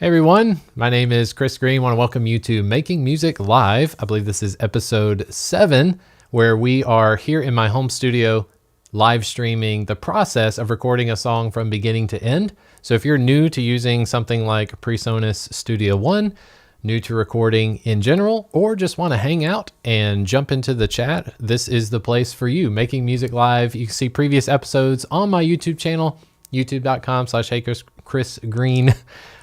Hey everyone, my name is Chris Green. I want to welcome you to Making Music Live. I believe this is episode 7, where we are here in my home studio live streaming the process of recording a song from beginning to end. So if you're new to using something like Presonus Studio One, new to recording in general, or just want to hang out and jump into the chat, this is the place for you. Making Music Live. You can see previous episodes on my YouTube channel, youtube.com/HeyChrisGreen.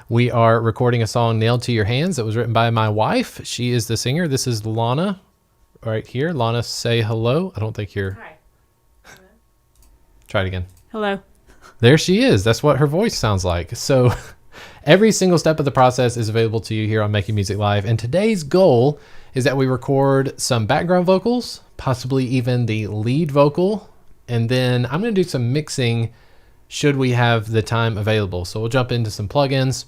We are recording a song, Nailed to Your Hands, that was written by my wife. She is the singer. This is Lana right here. Lana, say hello. I don't think you're... Hi. Try it again. Hello. There she is. That's what her voice sounds like. So every single step of the process is available to you here on Making Music Live. And today's goal is that we record some background vocals, possibly even the lead vocal. And then I'm going to do some mixing should we have the time available. So we'll jump into some plugins,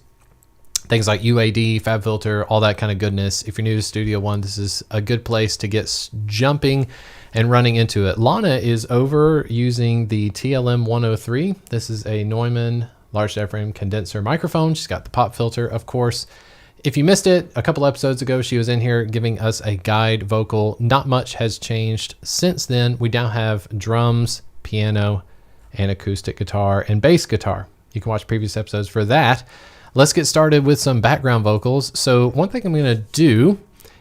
things like UAD, Fab Filter, all that kind of goodness. If you're new to Studio One, this is a good place to get jumping and running into it. Lana is over using the TLM 103. This is a Neumann large diaphragm condenser microphone. She's got the pop filter, of course. If you missed it, a couple episodes ago, she was in here giving us a guide vocal. Not much has changed since then. We now have drums, piano, and acoustic guitar and bass guitar. You can watch previous episodes for that. Let's get started with some background vocals. So one thing I'm going to do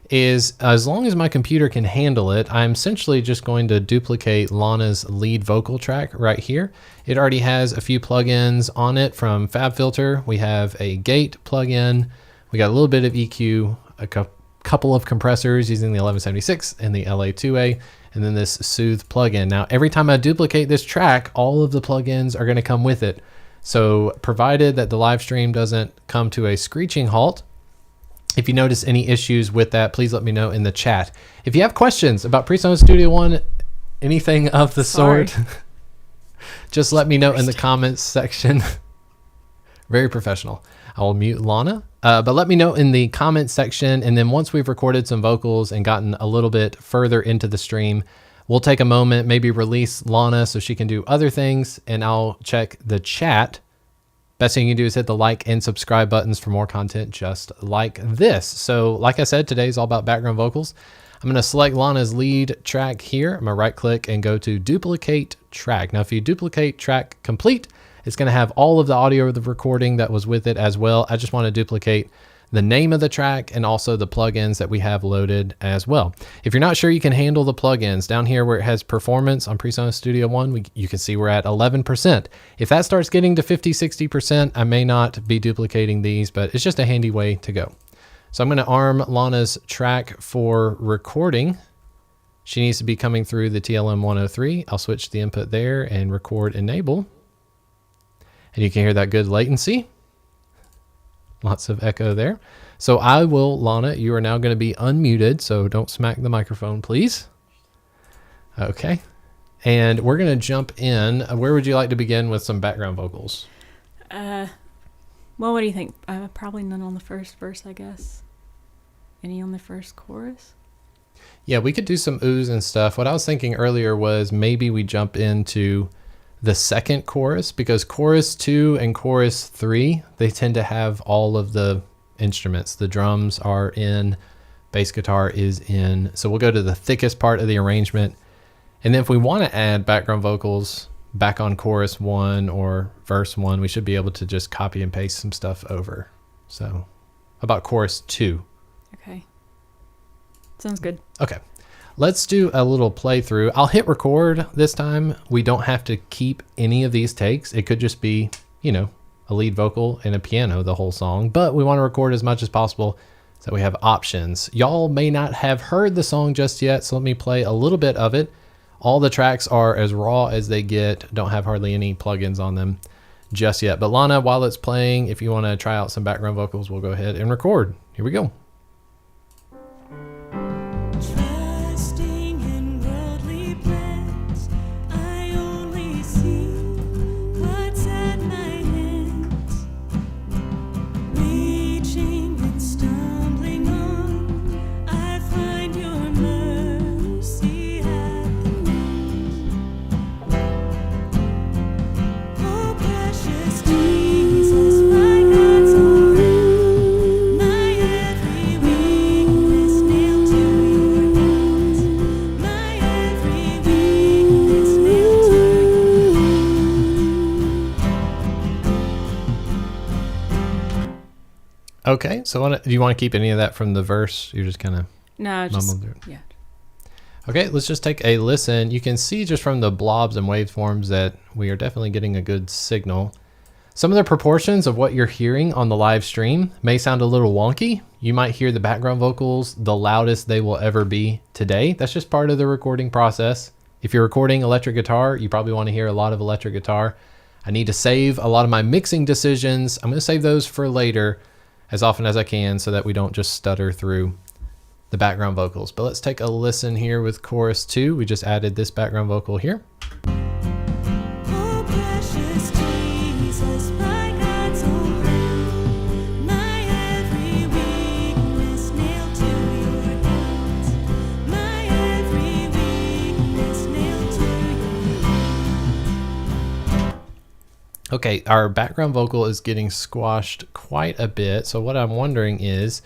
is, as long as my computer can handle it, I'm essentially just going to duplicate Lana's lead vocal track right here. It already has a few plugins on it from Fab Filter. We have a gate plugin. We got a little bit of EQ, a couple of compressors using the 1176 and the LA2A, and then this Soothe plugin. Now, every time I duplicate this track, all of the plugins are going to come with it. So provided that the live stream doesn't come to a screeching halt, if you notice any issues with that, please let me know in the chat. If you have questions about Presonus Studio One, anything of the sort, just let me know in the comments section. Very professional. I will mute Lana, but let me know in the comments section. And then once we've recorded some vocals and gotten a little bit further into the stream, we'll take a moment, maybe release Lana so she can do other things, and I'll check the chat. Best thing you can do is hit the like and subscribe buttons for more content just like this. So like I said, today is all about background vocals. I'm going to select Lana's lead track here. I'm going to right click and go to duplicate track. Now, if you duplicate track complete, it's going to have all of the audio of the recording that was with it as well. I just want to duplicate the name of the track and also the plugins that we have loaded as well. If you're not sure you can handle the plugins, down here where it has performance on Presonus Studio One, you can see we're at 11%. If that starts getting to 50-60%, I may not be duplicating these, but it's just a handy way to go. So I'm going to arm Lana's track for recording. She needs to be coming through the TLM 103. I'll switch the input there and record enable. And you can hear that good latency. Lots of echo there. So I will, Lana, you are now going to be unmuted, so don't smack the microphone, please. Okay. And we're going to jump in. Where would you like to begin with some background vocals? Well, what do you think? Probably none on the first verse, I guess. Any on the first chorus? Yeah, we could do some oohs and stuff. What I was thinking earlier was maybe we jump into the second chorus, because chorus 2 and chorus 3, they tend to have all of the instruments. The drums are in, bass guitar is in. So we'll go to the thickest part of the arrangement. And then if we want to add background vocals back on chorus 1 or verse 1, we should be able to just copy and paste some stuff over. So how about chorus 2? Okay. Sounds good. Okay. Let's do a little playthrough. I'll hit record this time. We don't have to keep any of these takes. It could just be, you know, a lead vocal and a piano the whole song, but we want to record as much as possible so we have options. Y'all may not have heard the song just yet, so let me play a little bit of it. All the tracks are as raw as they get. Don't have hardly any plugins on them just yet. But Lana, while it's playing, if you want to try out some background vocals, we'll go ahead and record. Here we go. Jesus, my God's Okay, so do you want to keep any of that from the verse? You're just kind of No, just mumbling through it. yeah. Okay, let's just take a listen. You can see just from the blobs and waveforms that we are definitely getting a good signal. Some of the proportions of what you're hearing on the live stream may sound a little wonky. You might hear the background vocals the loudest they will ever be today. That's just part of the recording process. If you're recording electric guitar, you probably want to hear a lot of electric guitar. I need to save a lot of my mixing decisions. I'm going to save those for later as often as I can so that we don't just stutter through the background vocals. But let's take a listen here with chorus 2. We just added this background vocal here. Oh, precious Jesus, my God's own Lamb, my every weakness nailed to your hands, my every weakness nailed to your hands. Okay, our background vocal is getting squashed quite a bit. So what I'm wondering is,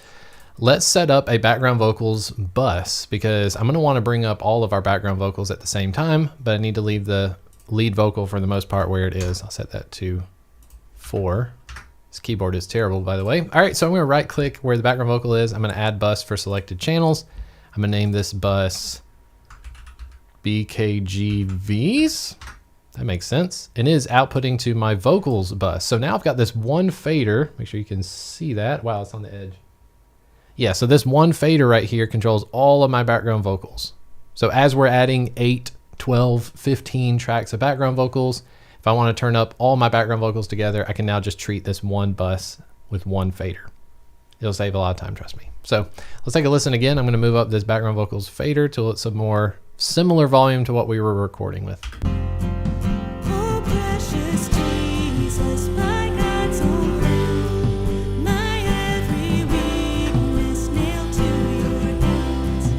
let's set up a background vocals bus, because I'm going to want to bring up all of our background vocals at the same time, but I need to leave the lead vocal for the most part where it is. I'll set that to 4. This keyboard is terrible, by the way. All right, so I'm going to right click where the background vocal is. I'm going to add bus for selected channels. I'm going to name this bus BKG Vs. That makes sense. And it is outputting to my vocals bus. So now I've got this one fader. Make sure you can see that. Wow, it's on the edge. Yeah, so this one fader right here controls all of my background vocals. So as we're adding 8, 12, 15 tracks of background vocals, if I want to turn up all my background vocals together, I can now just treat this one bus with one fader. It'll save a lot of time, trust me. So let's take a listen again. I'm going to move up this background vocals fader till it's a more similar volume to what we were recording with. Oh, precious Jesus, my God's own Lamb, my every weakness nailed to your hands,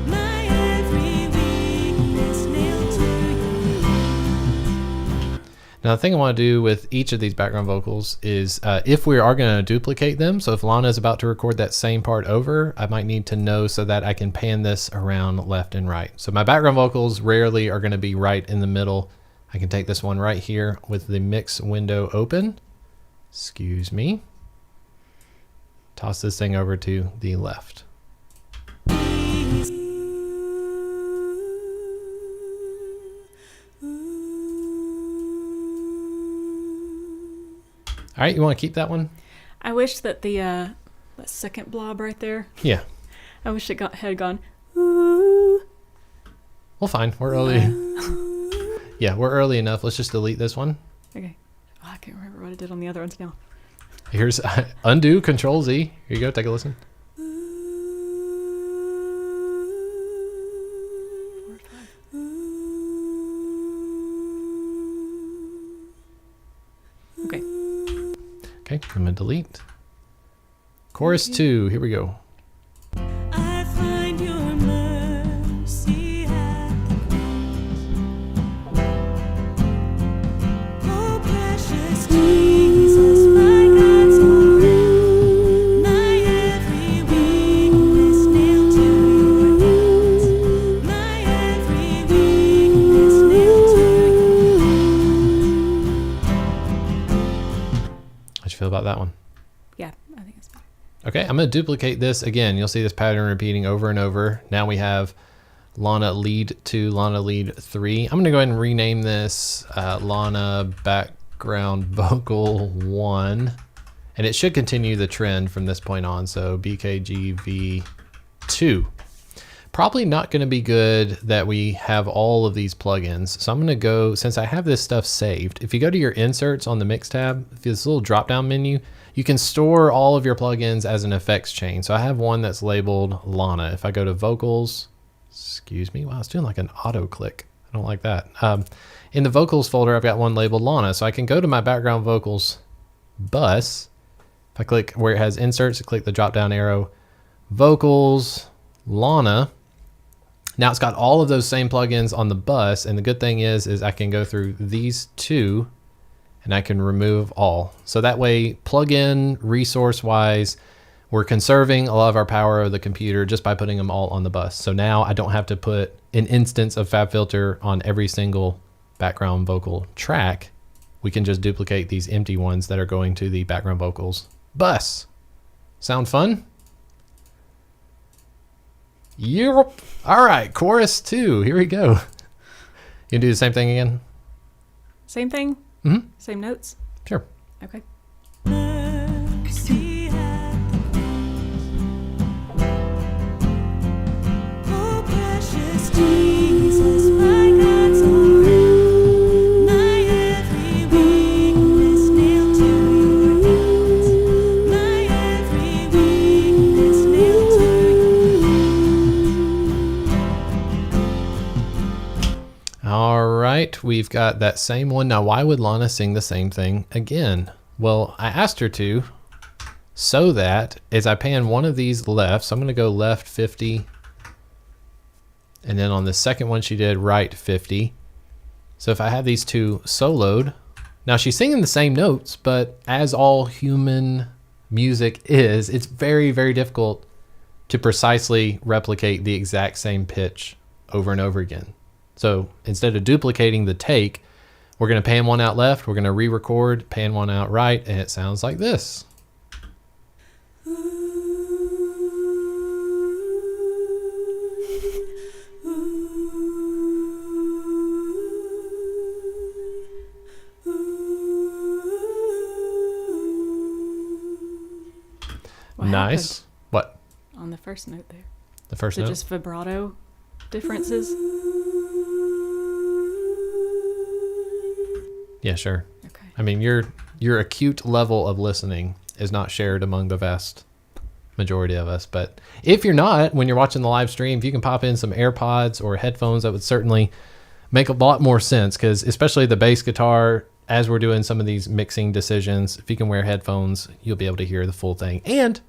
my every weakness nailed to your hands. Now the thing I want to do with each of these background vocals is if we are going to duplicate them, so if Lana is about to record that same part over, I might need to know so that I can pan this around left and right. So my background vocals rarely are going to be right in the middle. I can take this one right here with the mix window open. Excuse me. Toss this thing over to the left. All right, you want to keep that one? I wish that that second blob right there, Yeah. I wish it had gone, ooh. Well, fine. We're early. Yeah, we're early enough. Let's just delete this one. Okay. Oh, I can't remember what I did on the other ones now. Here's undo, Control Z. Here you go. Take a listen. 4, 5. Okay. Okay, I'm going to delete. Chorus 2. Here we go. I find your mercy at the cross. Oh, precious Jesus, my God's own Lamb, my every weakness nailed to your hands, my every weakness nailed to your hands. How'd you feel about that one? Yeah, I think it's better. Okay, I'm going to duplicate this again. You'll see this pattern repeating over and over. Now we have Lana lead 2, Lana lead 3. I'm going to go ahead and rename this Lana background vocal 1. And it should continue the trend from this point on. So BKG V2. Probably not going to be good that we have all of these plugins. So I'm going to go, since I have this stuff saved, if you go to your inserts on the mix tab, this little drop down menu, you can store all of your plugins as an effects chain. So I have one that's labeled Lana. If I go to vocals, excuse me, wow, it's doing like an auto click. I don't like that. In the vocals folder, I've got one labeled Lana. So I can go to my background vocals bus. If I click where it has inserts, I click the drop down arrow, vocals, Lana. Now it's got all of those same plugins on the bus. And the good thing is I can go through these two and I can remove all. So that way, plugin resource wise, we're conserving a lot of our power of the computer just by putting them all on the bus. So now I don't have to put an instance of FabFilter on every single background vocal track. We can just duplicate these empty ones that are going to the background vocals bus. Sound fun? Yep. All right, chorus 2. Here we go. You can do the same thing again? Same thing? Mm-hmm. Same notes? Sure. Okay. Mercy at the cross. Oh, precious Jesus, my God's own. My every weakness nailed to your hands. My every weakness nailed to your All right, we've got that same one. Now, why would Lana sing the same thing again? Well, I asked her to, so that as I pan one of these left, so I'm going to go left 50, and then on the second one she did right 50. So if I have these two soloed, now she's singing the same notes, but as all human music is, it's very, very difficult to precisely replicate the exact same pitch over and over again. So instead of duplicating the take, we're going to pan one out left, we're going to re-record, pan one out right, and it sounds like this. What Nice. What? happened on the first note there? The first Is it note? just vibrato differences? Yeah, sure. Okay. I mean, your acute level of listening is not shared among the vast majority of us. But if you're not, when you're watching the live stream, if you can pop in some AirPods or headphones, that would certainly make a lot more sense, because especially the bass guitar, as we're doing some of these mixing decisions, if you can wear headphones, you'll be able to hear the full thing. And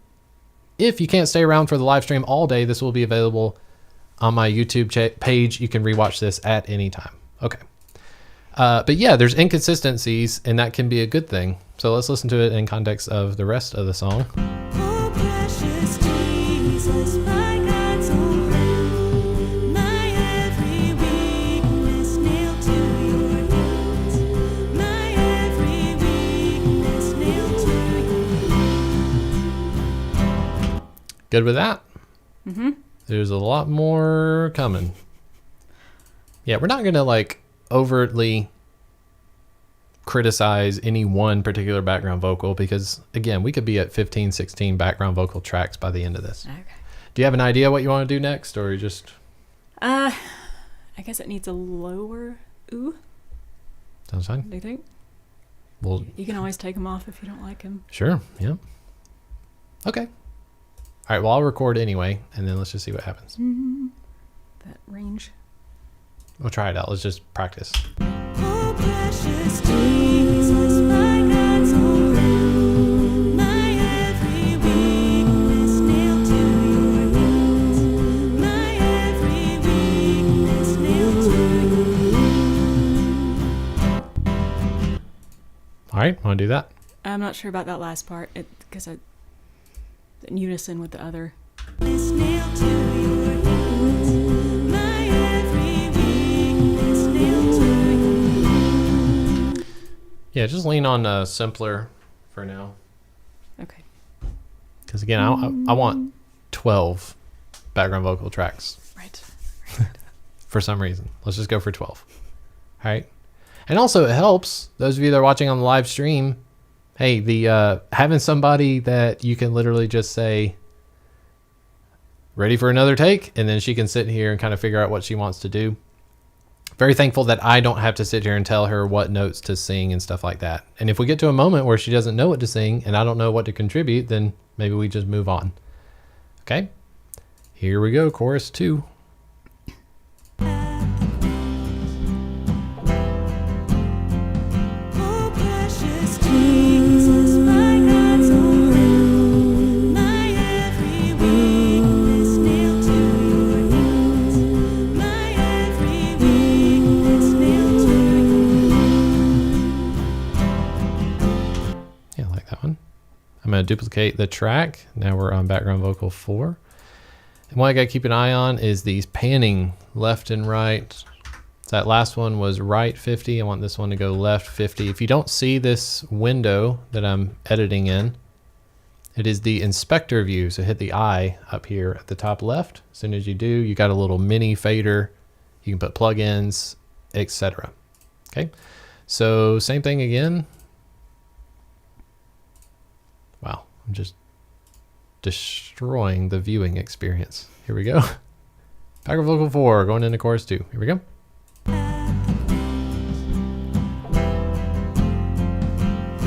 if you can't stay around for the live stream all day, this will be available on my YouTube page. You can rewatch this at any time. Okay. But yeah, there's inconsistencies, and that can be a good thing. So let's listen to it in context of the rest of the song. Oh, precious Jesus, my God's own Lamb. My every weakness nailed to your hands. My every weakness nailed to your hands. Good with that? Mm-hmm. There's a lot more coming. Yeah, we're not going to like overtly criticize any one particular background vocal, because again, we could be at 15, 16 background vocal tracks by the end of this. Okay. Do you have an idea what you want to do next, or you just... I guess it needs a lower ooh. Sounds fine. Do you think? Well, You can always take them off if you don't like them. sure. Yeah. Okay. All right. Well, I'll record anyway, and then let's just see what happens. That range. We'll try it out. Let's just practice. Oh, precious Jesus, my God's own Lamb. My every weakness nailed to your hands. My every weakness nailed to your hands. All right. Want to do that? I'm not sure about that last part because I in unison with the other. Nailed to your hands. My every weakness nailed to your hands. Yeah, just lean on simpler for now. Okay. Because again, I want 12 background vocal tracks Right. for some reason. Let's just go for 12. All right. And also, it helps those of you that are watching on the live stream. Hey, the having somebody that you can literally just say, ready for another take, and then she can sit here and kind of figure out what she wants to do. Very thankful that I don't have to sit here and tell her what notes to sing and stuff like that. And if we get to a moment where she doesn't know what to sing and I don't know what to contribute, then maybe we just move on. Okay? Here we go, chorus 2. Oh, precious Jesus, my God's own Lamb. My every weakness nailed to your hands. My every weakness nailed to your hands. Yeah, I like that one. I'm going to duplicate the track. Now we're on background vocal 4. And what I got to keep an eye on is these panning left and right. So that last one was right 50. I want this one to go left 50. If you don't see this window that I'm editing in, It is the inspector view. So hit the eye up here at the top left. As soon as you do, you got a little mini fader. You can put plugins, etc. Okay. So same thing again. Wow. I'm just destroying the viewing experience. Here we go. Background vocal 4 going into chorus 2. Here we go.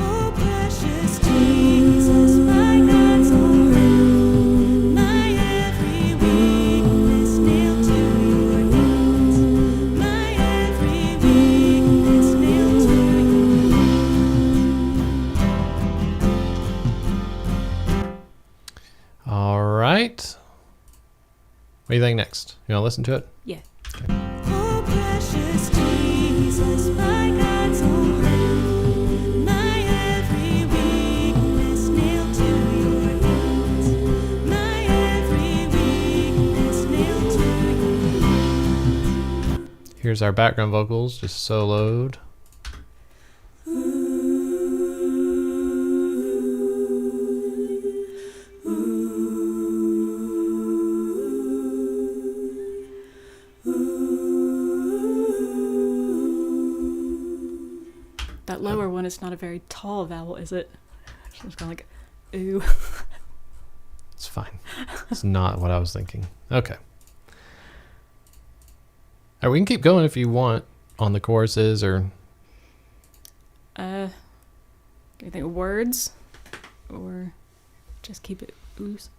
Oh, precious Jesus, my God's own Lamb, my every weakness nailed to your hands, my every weakness nailed to your hands. All right. What do you think next? You want to listen to it? Yeah. Oh, precious Jesus, my God's own Lamb, my every weakness nailed to your hands, my every weakness nailed to your hands. Here's our background vocals, just soloed. That lower one is not a very tall vowel, is it? It's just kind of like, ooh. It's fine. It's not what I was thinking. Okay. All right, we can keep going if you want on the choruses or... Do you think words? Or just keep it loose?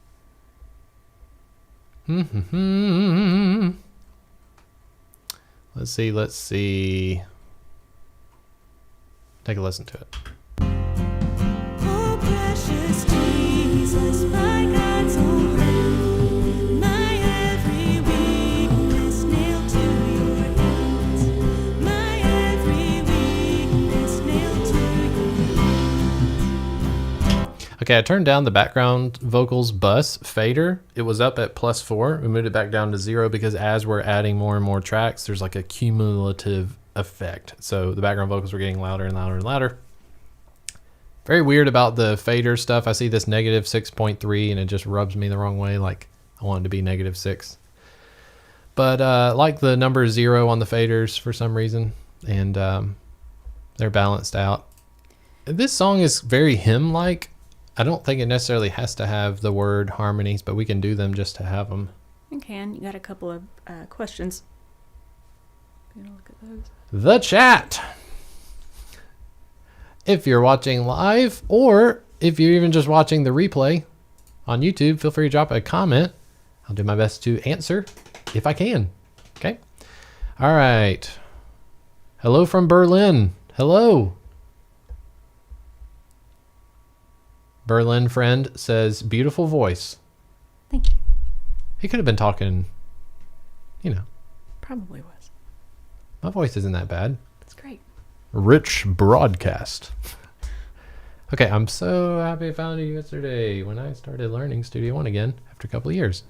Let's see. Take a listen to it. Oh, precious Jesus, my God's own Lamb, my every weakness nailed to your hands, my every weakness nailed to your hands. Okay, I turned down the background vocals bus fader. It was up at +4. We moved it back down to 0 because as we're adding more and more tracks, there's like a cumulative effect. So the background vocals were getting louder and louder and louder. Very weird about the fader stuff. I see this -6.3 and it just rubs me the wrong way. Like I want it to be -6. But like the number 0 on the faders for some reason. And they're balanced out. This song is very hymn-like. I don't think it necessarily has to have the word harmonies, but we can do them just to have them. You can. You got a couple of questions. You know, look at those. The chat. If you're watching live or if you're even just watching the replay on YouTube, feel free to drop a comment. I'll do my best to answer if I can. Okay. All right. Hello from Berlin. Hello. Berlin friend says, beautiful voice. Thank you. He could have been talking, you know, Probably was. my voice isn't that bad. That's great. Rich broadcast. Okay, I'm so happy I found you yesterday when I started learning Studio One again after a couple of years.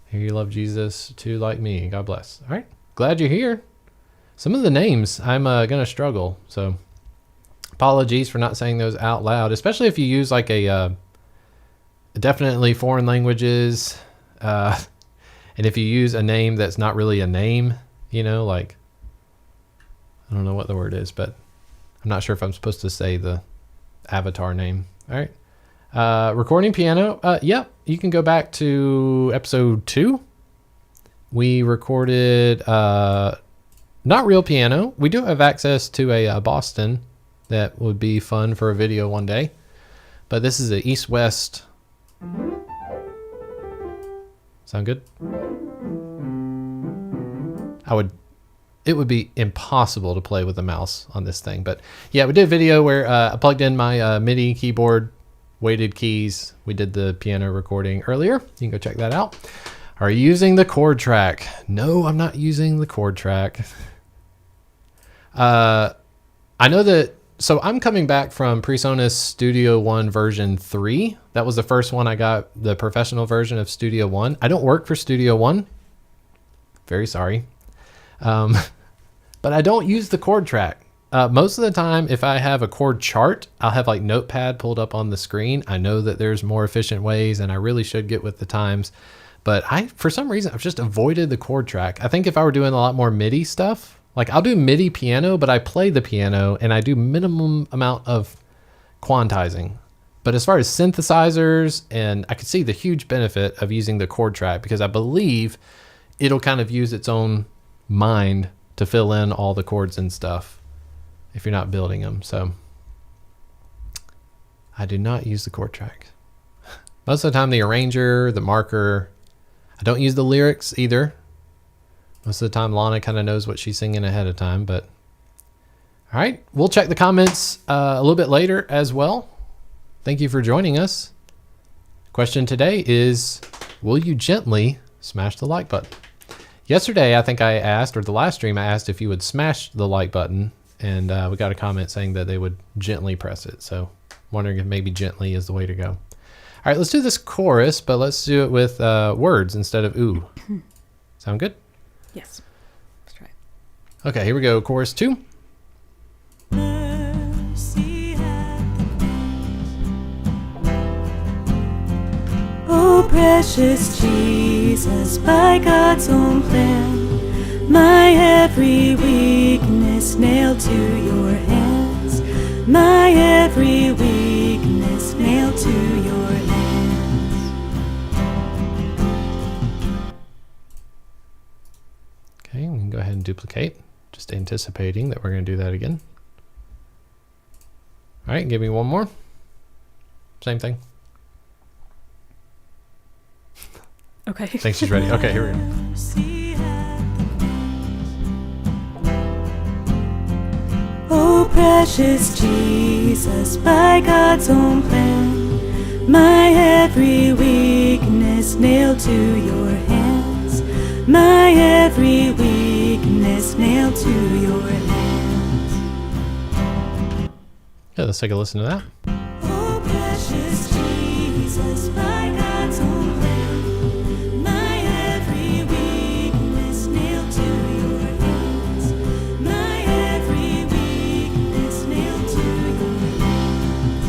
Here you love Jesus too, like me. God bless. All right, glad you're here. Some of the names I'm gonna struggle, so apologies for not saying those out loud, especially if you use like a definitely foreign languages, and if you use a name that's not really a name, you know, like I don't know what the word is, but I'm not sure if I'm supposed to say the avatar name. All right. Recording piano. Yep. You can go back to episode 2. We recorded not real piano. We do have access to a Boston that would be fun for a video one day. But this is a East-West. Sound good? It would be impossible to play with the mouse on this thing. But yeah, we did a video where I plugged in my MIDI keyboard, weighted keys. We did the piano recording earlier. You can go check that out. Are you using the chord track? No, I'm not using the chord track. I know that, so I'm coming back from Presonus Studio One version 3. That was the first one I got, the professional version of Studio One. I don't work for Studio One. Very sorry. But I don't use the chord track. Most of the time, if I have a chord chart, I'll have like Notepad pulled up on the screen. I know that there's more efficient ways, and I really should get with the times. But for some reason, I've just avoided the chord track. I think if I were doing a lot more MIDI stuff, like I'll do MIDI piano, but I play the piano and I do minimum amount of quantizing. But as far as synthesizers, and I could see the huge benefit of using the chord track because I believe it'll kind of use its own mind to fill in all the chords and stuff if you're not building them. So I do not use the chord track. Most of the time, the arranger, the marker, I don't use the lyrics either. Most of the time, Lana kind of knows what she's singing ahead of time. But all right, we'll check the comments a little bit later as well. Thank you for joining us. Question today is, will you gently smash the like button? Yesterday, I think I asked, or the last stream, I asked if you would smash the like button, and we got a comment saying that they would gently press it. So wondering if maybe gently is the way to go. All right, let's do this chorus, but let's do it with words instead of ooh. Sound good? Yes. Let's try it. Okay, here we go. Chorus 2. Mercy at the cross. Oh, precious Jesus, by God's own plan, my every weakness nailed to your hands, my every weakness nailed to your hands. Okay, we can go ahead and duplicate, just anticipating that we're going to do that again. All right, give me one more. Same thing. Okay. I think she's ready. Okay, here we go. Mercy at the cross. Oh, precious Jesus, by God's own plan, my every weakness nailed to your hands, my every weakness nailed to your hands. Yeah, let's take a listen to that. Oh, precious Jesus, by God's own plan, my every weakness nailed to your hands, my every weakness nailed to your hands.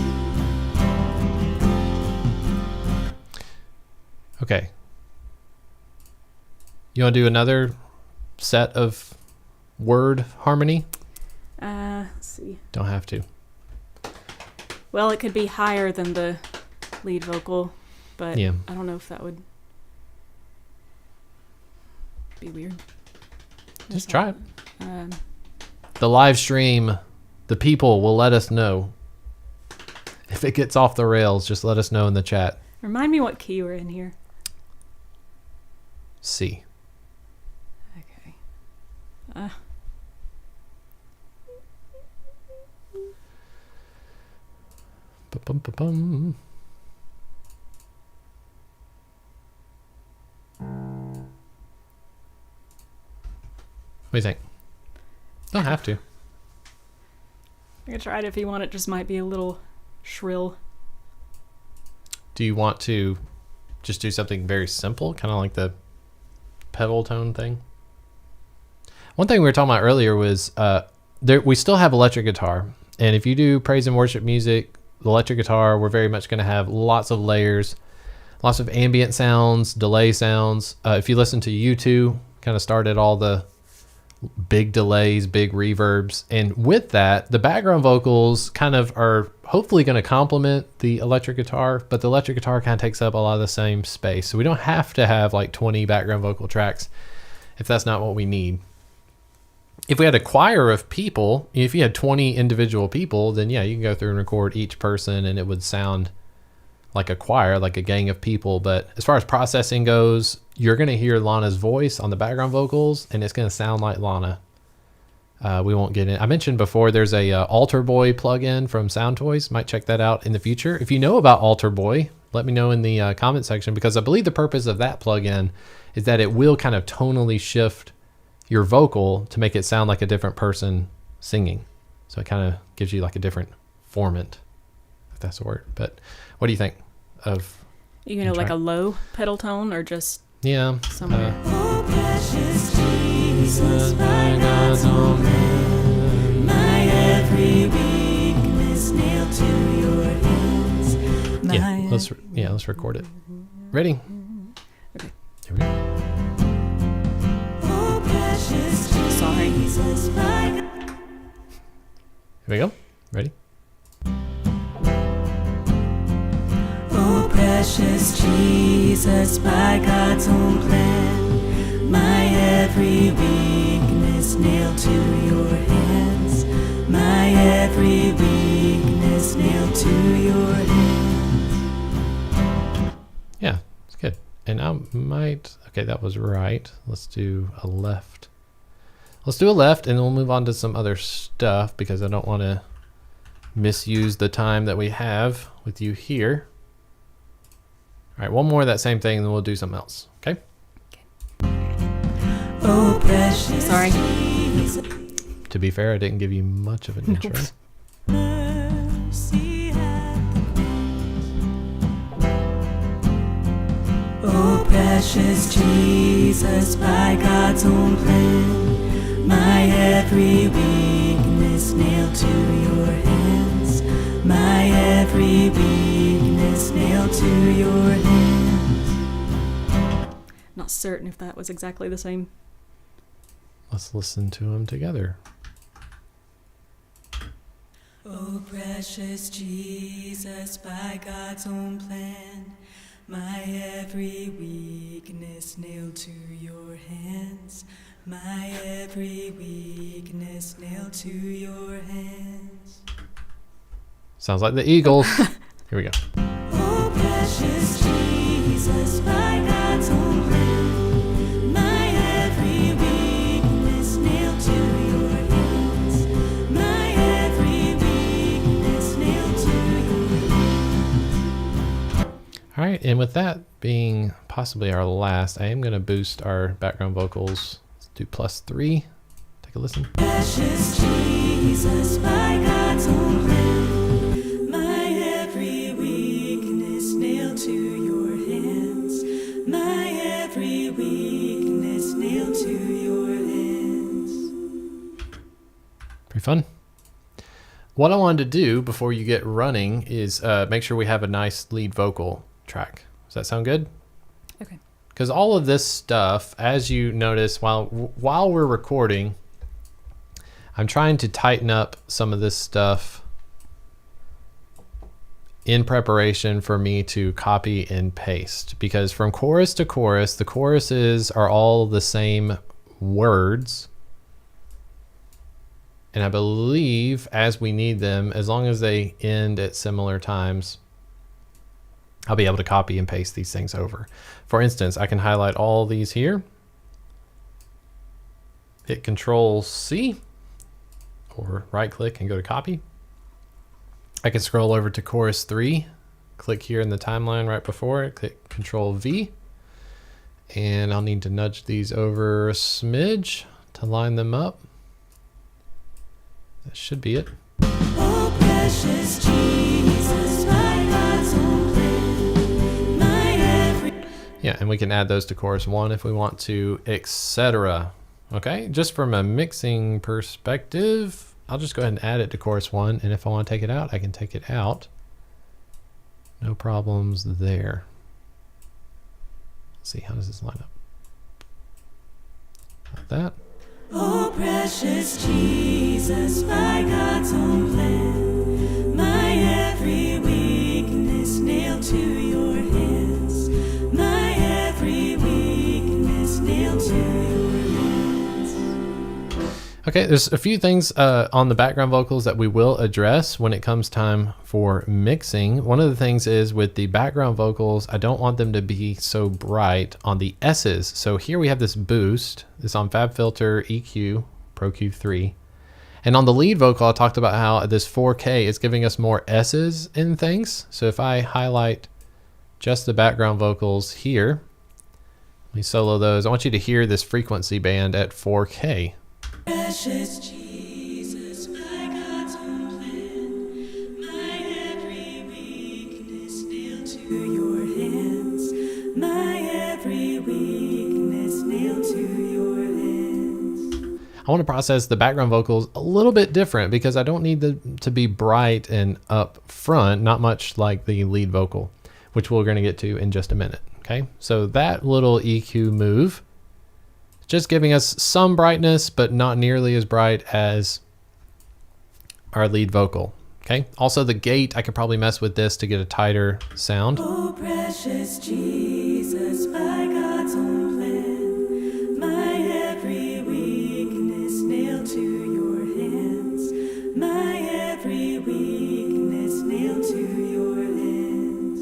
Okay. You want to do another set of word harmony? Let's see. Don't have to. Well, it could be higher than the lead vocal, but Yeah. I don't know if that would be weird. Just try it. Um, The live stream, the people will let us know. If it gets off the rails, just let us know in the chat. remind me what key we're in here. C. Okay. Ba-bum-ba-bum. What do you think? Don't have to. I can try it if you want. It just might be a little shrill. Do you want to just do something very simple, kind of like the pedal tone thing? One thing we were talking about earlier was we still have electric guitar. And if you do praise and worship music, the electric guitar, we're very much going to have lots of layers, lots of ambient sounds, delay sounds. If you listen to U2, kind of started all the big delays, big reverbs. And with that, the background vocals kind of are hopefully going to complement the electric guitar, but the electric guitar kind of takes up a lot of the same space. So we don't have to have like 20 background vocal tracks if that's not what we need. If we had a choir of people, if you had 20 individual people, then yeah, you can go through and record each person and it would sound like a choir, like a gang of people. But as far as processing goes, you're going to hear Lana's voice on the background vocals and it's going to sound like Lana. We won't get in. I mentioned before there's a Alter Boy plugin from Sound Toys. Might check that out in the future. If you know about Alter Boy, let me know in the comment section, because I believe the purpose of that plugin is that it will kind of tonally shift your vocal to make it sound like a different person singing. So it kind of gives you like a different formant, if that's a word. But what do you think of? You know, like a low pedal tone or just Yeah. somewhere? Oh, precious Jesus, by God's own plan, my every weakness nailed to your hands. Let's record it. Ready? Okay. Here we go. Oh, precious Sorry. Jesus, my God. Here we go. Ready? Oh, precious Jesus, by God's own plan, my every weakness nailed to your hands. My every weakness nailed to your hands. Yeah, it's good. And I might. Okay, that was right. Let's do a left. Let's do a left, and then we'll move on to some other stuff because I don't want to misuse the time that we have with you here. All right, one more of that same thing, and then we'll do something else. Okay? Oh, precious Sorry. Jesus, To be fair, I didn't give you much of an intro. mercy at the cross. Oh, precious Jesus, by God's own plan, my every weakness nailed to your hands. My every weakness nailed to your hands. Not certain if that was exactly the same. Let's listen to them together. Oh, precious Jesus, by God's own plan, my every weakness nailed to your hands. My every weakness nailed to your hands. Sounds like the Eagles. Here we go. Oh, precious Jesus, by God's own plan, my every weakness nailed to your hands. My every weakness nailed to your hands. All right, and with that being possibly our last, I am going to boost our background vocals. Let's do +3. Take a listen. Precious Jesus, by God's own plan, my every weakness nailed to your hands. My every weakness nailed to your hands. Pretty fun. What I wanted to do before you get running is make sure we have a nice lead vocal track. Does that sound good? Okay. Because all of this stuff, as you notice, while we're recording, I'm trying to tighten up some of this stuff in preparation for me to copy and paste. Because from chorus to chorus, the choruses are all the same words. And I believe as we need them, as long as they end at similar times, I'll be able to copy and paste these things over. For instance, I can highlight all these here, hit Control-C, or right-click and go to copy. I can scroll over to chorus 3, click here in the timeline right before it, click Control-V, and I'll need to nudge these over a smidge to line them up. That should be it. Oh, precious Jesus, by God's own plan, my every Yeah, and we can add those to chorus 1 if we want to, etc. Okay, just from a mixing perspective, I'll just go ahead and add it to chorus 1, and if I want to take it out, I can take it out. No problems there. Let's see, how does this line up? Like that. Oh, precious Jesus, by God's own plan, my every weakness nailed to your hands. My every weakness nailed to your hands. Okay, there's a few things on the background vocals that we will address when it comes time for mixing. One of the things is with the background vocals, I don't want them to be so bright on the S's. So here we have this boost. It's on FabFilter, EQ, Pro Q3. And on the lead vocal, I talked about how this 4K is giving us more S's in things. So if I highlight just the background vocals here, let me solo those. I want you to hear this frequency band at 4K. Precious Jesus, by God's own plan, my every weakness nailed to your hands. My every weakness nailed to your hands. I want to process the background vocals a little bit different because I don't need them to be bright and up front, not much like the lead vocal, which we're going to get to in just a minute. Okay, so that little EQ move, just giving us some brightness, but not nearly as bright as our lead vocal. Okay, also the gate, I could probably mess with this to get a tighter sound. Oh, precious Jesus, by God's own plan, my every weakness nailed to your hands, my every weakness nailed to your hands.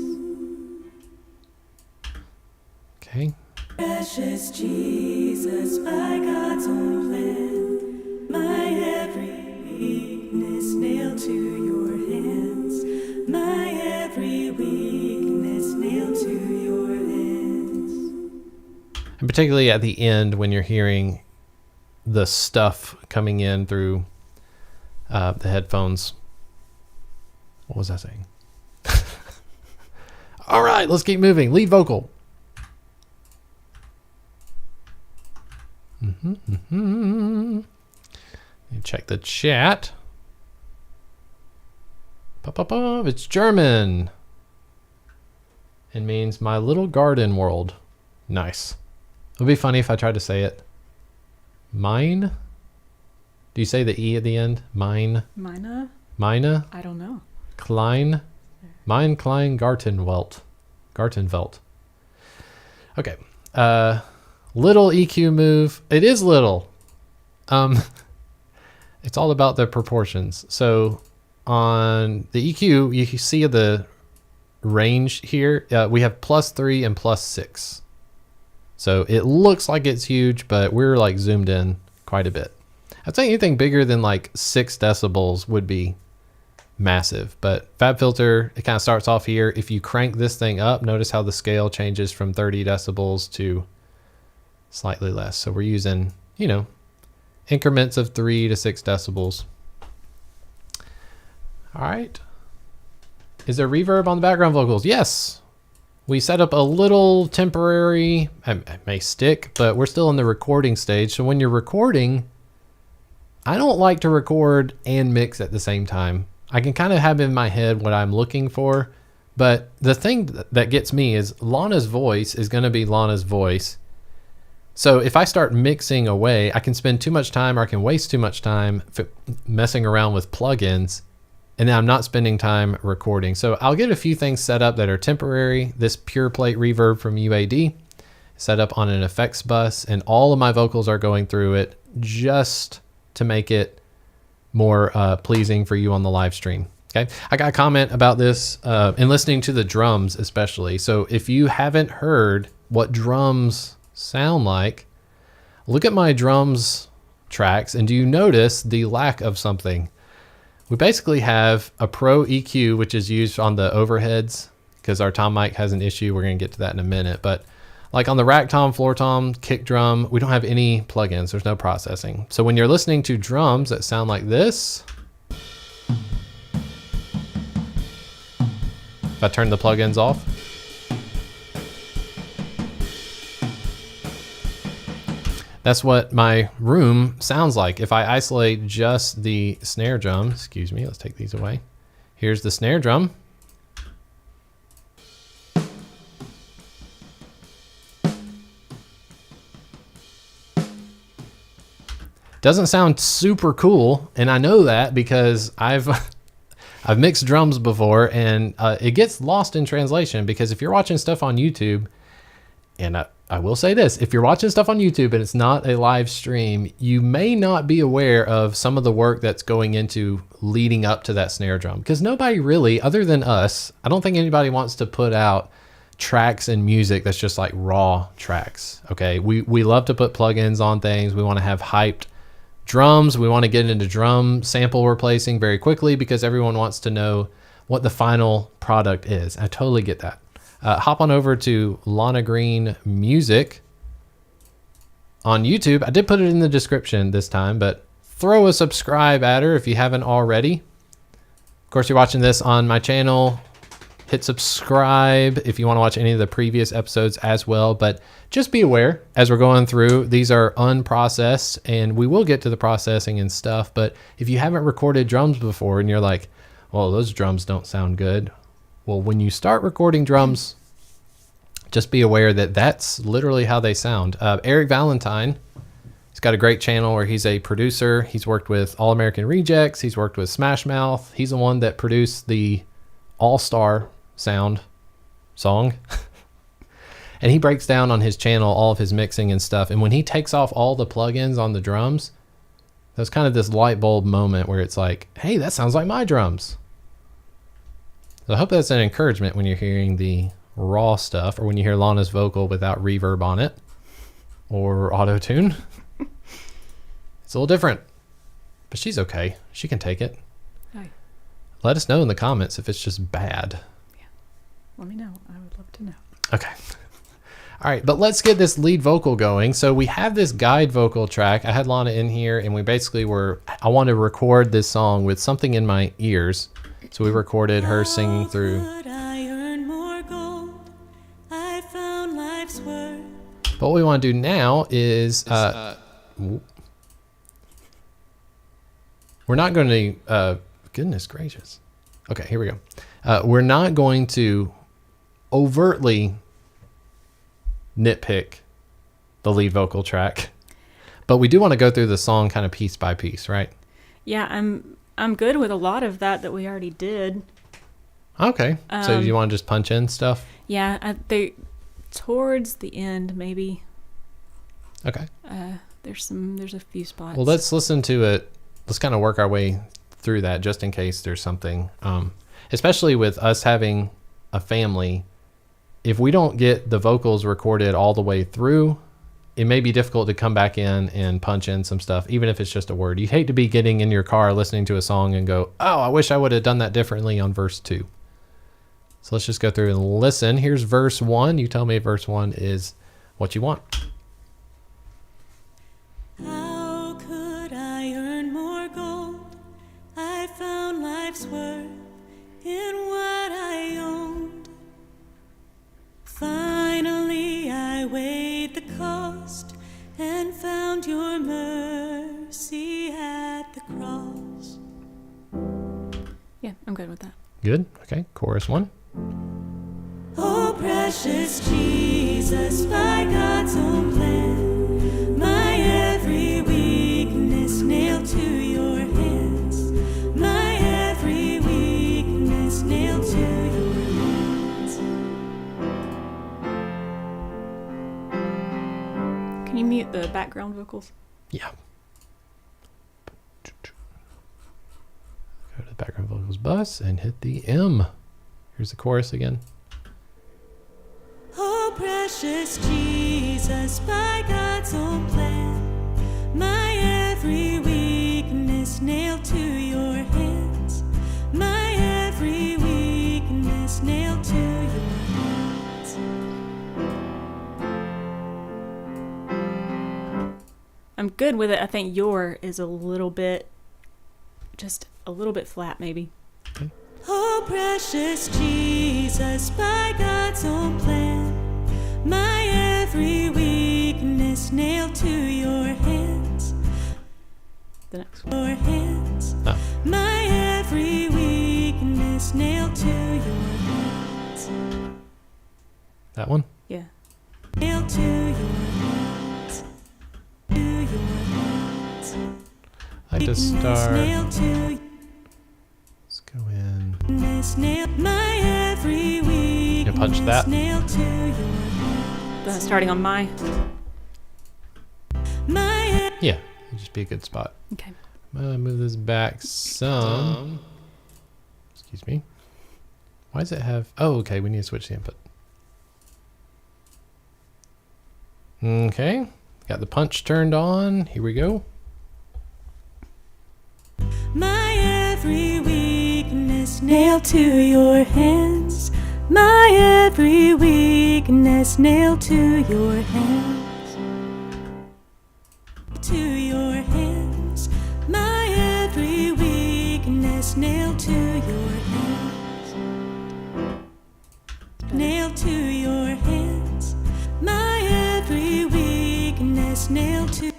Okay. Precious Jesus, by God's own plan, my every weakness nailed to your hands, my every weakness nailed to your hands. And particularly at the end when you're hearing the stuff coming in through the headphones. What was I saying? All right, let's keep moving. Lead vocal. Check the chat. It's German. It means my little garden world. Nice. It would be funny if I tried to say it. Mine? Do you say the E at the end? Mine? Mina? Meine? I don't know. Klein? Mein klein Gartenwelt. Gartenwelt. Okay. Little EQ move. It is little. It's all about the proportions. So on the EQ, you can see the range here. We have +3 and +6. So it looks like it's huge, but we're like zoomed in quite a bit. I'd say anything bigger than like 6 decibels would be massive, but FabFilter, it kind of starts off here. If you crank this thing up, notice how the scale changes from 30 decibels to slightly less. So we're using, you know, increments of 3 to 6 decibels. All right. Is there reverb on the background vocals? Yes. We set up a little temporary, it may stick, but we're still in the recording stage. So when you're recording, I don't like to record and mix at the same time. I can kind of have in my head what I'm looking for, but the thing that gets me is Lana's voice is going to be Lana's voice. So if I start mixing away, I can spend too much time or I can waste too much time messing around with plugins, and then I'm not spending time recording. So I'll get a few things set up that are temporary. This pure plate reverb from UAD set up on an effects bus, and all of my vocals are going through it just to make it more pleasing for you on the live stream. Okay, I got a comment about this in listening to the drums especially. So if you haven't heard what drums sound like, look at my drums tracks, and do you notice the lack of something? We basically have a Pro EQ, which is used on the overheads because our tom mic has an issue. We're going to get to that in a minute, but like on the rack tom, floor tom, kick drum, we don't have any plugins. There's no processing. So when you're listening to drums that sound like this, if I turn the plugins off, that's what my room sounds like. If I isolate just the snare drum, excuse me, let's take these away. Here's the snare drum. Doesn't sound super cool, and I know that because I've mixed drums before, and it gets lost in translation because if you're watching stuff on YouTube, and I will say this, if you're watching stuff on YouTube and it's not a live stream, you may not be aware of some of the work that's going into leading up to that snare drum, because nobody really, other than us, I don't think anybody wants to put out tracks and music that's just like raw tracks. Okay, we love to put plugins on things. We want to have hyped drums. We want to get into drum sample replacing very quickly because everyone wants to know what the final product is. I totally get that. Hop on over to Lana Green Music on YouTube. I did put it in the description this time, but throw a subscribe at her if you haven't already. Of course, you're watching this on my channel, Hit subscribe if you want to watch any of the previous episodes as well. But just be aware as we're going through, these are unprocessed, and we will get to the processing and stuff. But if you haven't recorded drums before and you're like, well, those drums don't sound good. Well, when you start recording drums, just be aware that that's literally how they sound. Eric Valentine, he's got a great channel where he's a producer. He's worked with All American Rejects. He's worked with Smash Mouth. He's the one that produced the All-Star Sound song. And he breaks down on his channel all of his mixing and stuff. And when he takes off all the plugins on the drums, there's kind of this light bulb moment where it's like, hey, that sounds like my drums. So I hope that's an encouragement when you're hearing the raw stuff, or when you hear Lana's vocal without reverb on it or auto-tune. It's a little different, but she's okay. She can take it. Right. Let us know in the comments if it's just bad. Yeah. Let me know. I would love to know. Okay. All right, but let's get this lead vocal going. So we have this guide vocal track. I had Lana in here, and we basically I wanted to record this song with something in my ears. So we recorded her singing through. But what we want to do now is we're not going to goodness gracious. Okay, here we go. We're not going to overtly nitpick the lead vocal track, but we do want to go through the song kind of piece by piece, right? Yeah, I'm good with a lot of that we already did. Okay, so you want to just punch in stuff? Yeah, towards the end maybe. Okay. There's a few spots. Well, let's listen to it. Let's kind of work our way through that just in case there's something, especially with us having a family. If we don't get the vocals recorded all the way through, it may be difficult to come back in and punch in some stuff, even if it's just a word. You'd hate to be getting in your car listening to a song and go, oh, I wish I would have done that differently on verse 2. So let's just go through and listen. Here's verse 1. You tell me if verse 1 is what you want. How could I earn more gold? I found life's worth in what I owned. Finally, I weighed the cost and found your mercy at the cross. Yeah, I'm good with that. Good. Okay. Chorus 1. Oh, precious Jesus, by God's own plan, my every weakness nailed to your hands, my every weakness nailed to your hands. Can you mute the background vocals? Yeah. Go to the background vocals bus and hit the M. Here's the chorus again. Oh, precious Jesus, by God's own plan, my every weakness nailed to your hands, my every weakness nailed to your hands. I'm good with it. I think your is just a little bit flat maybe. Okay. Oh, precious Jesus, by God's own plan, my every weakness nailed to your hands. The next one. Your hands. Oh. My every weakness nailed to your hands. That one? Yeah. Nailed to your hands. To your hands. I like to start. Nailed to Let's go in. nailed. My every weakness punch that. nailed to your hands. Starting on my. My Yeah, it'd just be a good spot. Okay. I'm gonna move this back some. Excuse me. Why does it have? Oh, okay. We need to switch the input. Okay. Got the punch turned on. Here we go. My every weakness nailed to your hands. My every weakness nailed to your hands. To your hands. My every weakness nailed to your hands. nailed to your hands. My every weakness nailed to.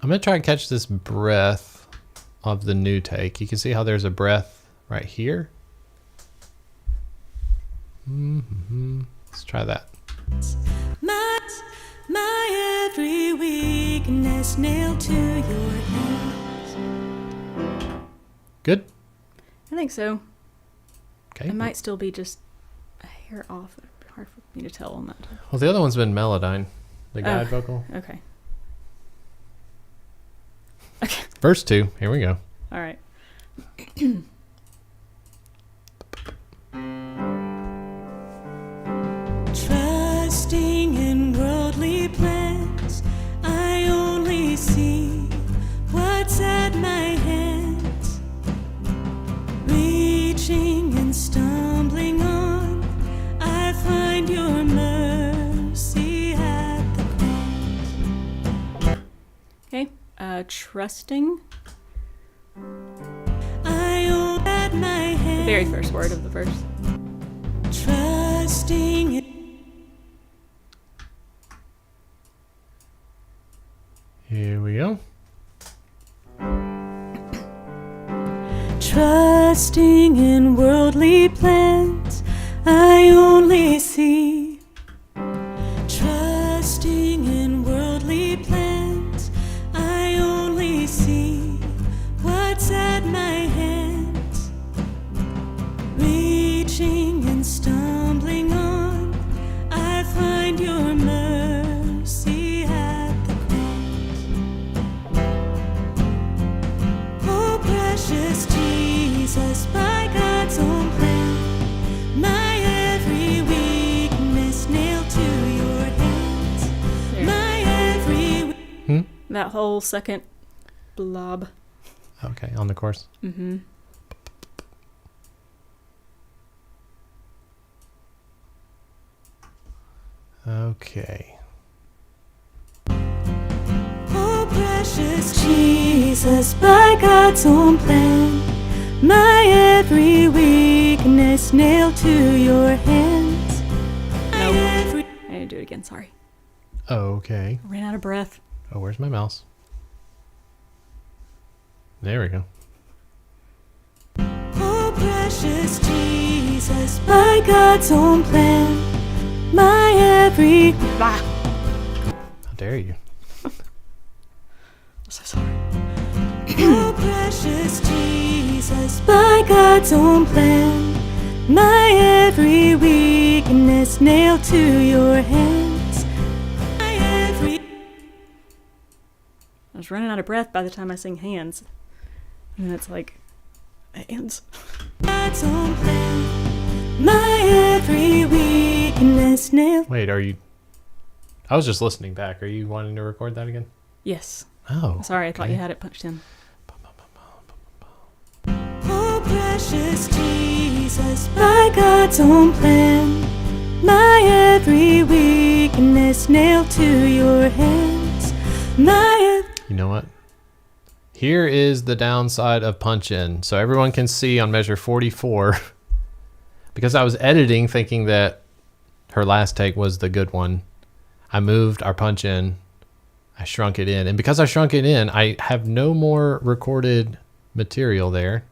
I'm going to try and catch this breath of the new take. You can see how there's a breath right here. Let's try that. My every weakness nailed to your hands. Good? I think so. Okay. It might still be just a hair off. It'd be hard for me to tell on that. Well, the other one's been Melodyne, the guide vocal. Okay. Verse 2, here we go. All right. Trusting in worldly plans, I only see what's at my hands. Reaching and stumbling on, I find your mercy at the cross. Okay. Trusting. I own at my hands. The very first word of the verse. Trusting in. Here we go. Trusting in worldly plans, I only see. Trusting in worldly plans, I only see what's at my hands. Reaching and stumbling on, I find your mercy at the cross. Oh, precious Jesus, by God's own plan, my every weakness nailed to your hands. There. My every That whole second blob. Okay, on the chorus. Mm-hmm. Okay. Oh, precious Jesus, by God's own plan, my every weakness nailed to your hands. No. Every I didn't do it again. Sorry. Okay. I ran out of breath. Oh, where's my mouse? There we go. Oh, precious Jesus, by God's own plan, my every. How dare you? I'm so sorry. Oh, precious Jesus, by God's own plan, my every weakness nailed to your hands. My every. I was running out of breath by the time I sing hands. And it's like, hands. God's own plan, my every weakness nailed. Wait, are you... I was just listening back. Are you wanting to record that again? Yes. Oh. Sorry, I thought okay. you had it punched in. Oh, precious Jesus, by God's own plan, my every weakness nailed to your hands. My. You know what? Here is the downside of punch in. So everyone can see on measure 44, because I was editing thinking that her last take was the good one, I moved our punch in, I shrunk it in. And because I shrunk it in, I have no more recorded material there.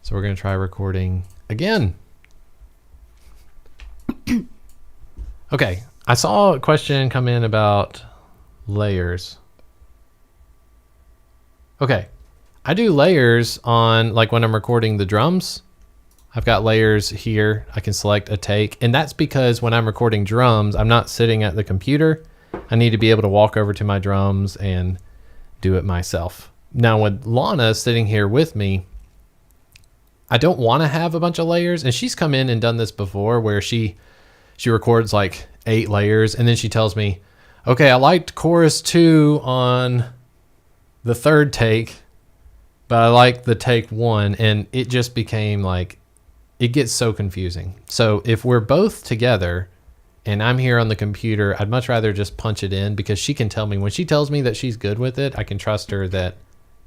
So we're going to try recording again. Okay, I saw a question come in about layers. Okay, I do layers on, like when I'm recording the drums, I've got layers here. I can select a take, and that's because when I'm recording drums, I'm not sitting at the computer. I need to be able to walk over to my drums and do it myself. Now with Lana sitting here with me, I don't want to have a bunch of layers, and she's come in and done this before where she records like 8 layers, and then she tells me, okay, I liked chorus 2 on the third take, but I like the take 1, and it just became like, it gets so confusing. So if we're both together and I'm here on the computer, I'd much rather just punch it in, because she can tell me, when she tells me that she's good with it, I can trust her that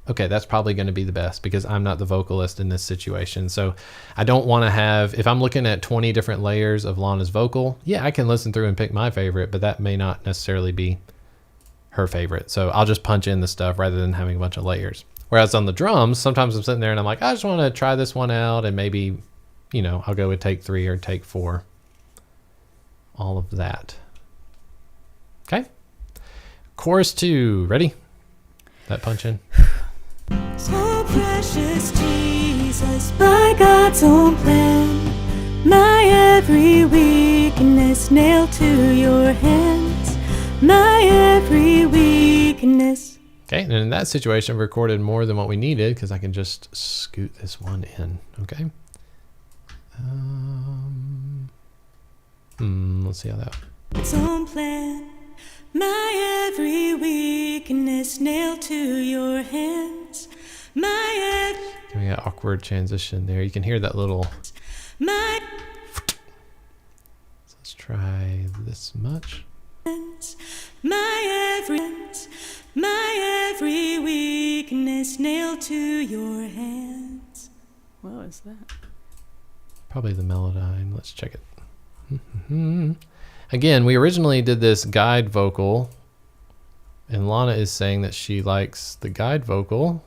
okay, that's probably going to be the best because I'm not the vocalist in this situation. So I don't want to have, if I'm looking at 20 different layers of Lana's vocal, yeah, I can listen through and pick my favorite, but that may not necessarily be her favorite. So I'll just punch in the stuff rather than having a bunch of layers. Whereas on the drums, sometimes I'm sitting there and I'm like, I just want to try this one out, and maybe, you know, I'll go with take 3 or take 4. All of that. Okay. Chorus 2. Ready? That punch in. So precious Jesus, by God's own plan, my every weakness nailed to your hands, my every weakness. Okay, and in that situation, I've recorded more than what we needed because I can just scoot this one in. Okay. Let's see how that. Its own plan, my every weakness nailed to your hands, my We got awkward transition there. You can hear that little. my So let's try this much. my every weakness nailed to your hands. What was that? Probably the Melodyne. Let's check it. Again, we originally did this guide vocal, and Lana is saying that she likes the guide vocal.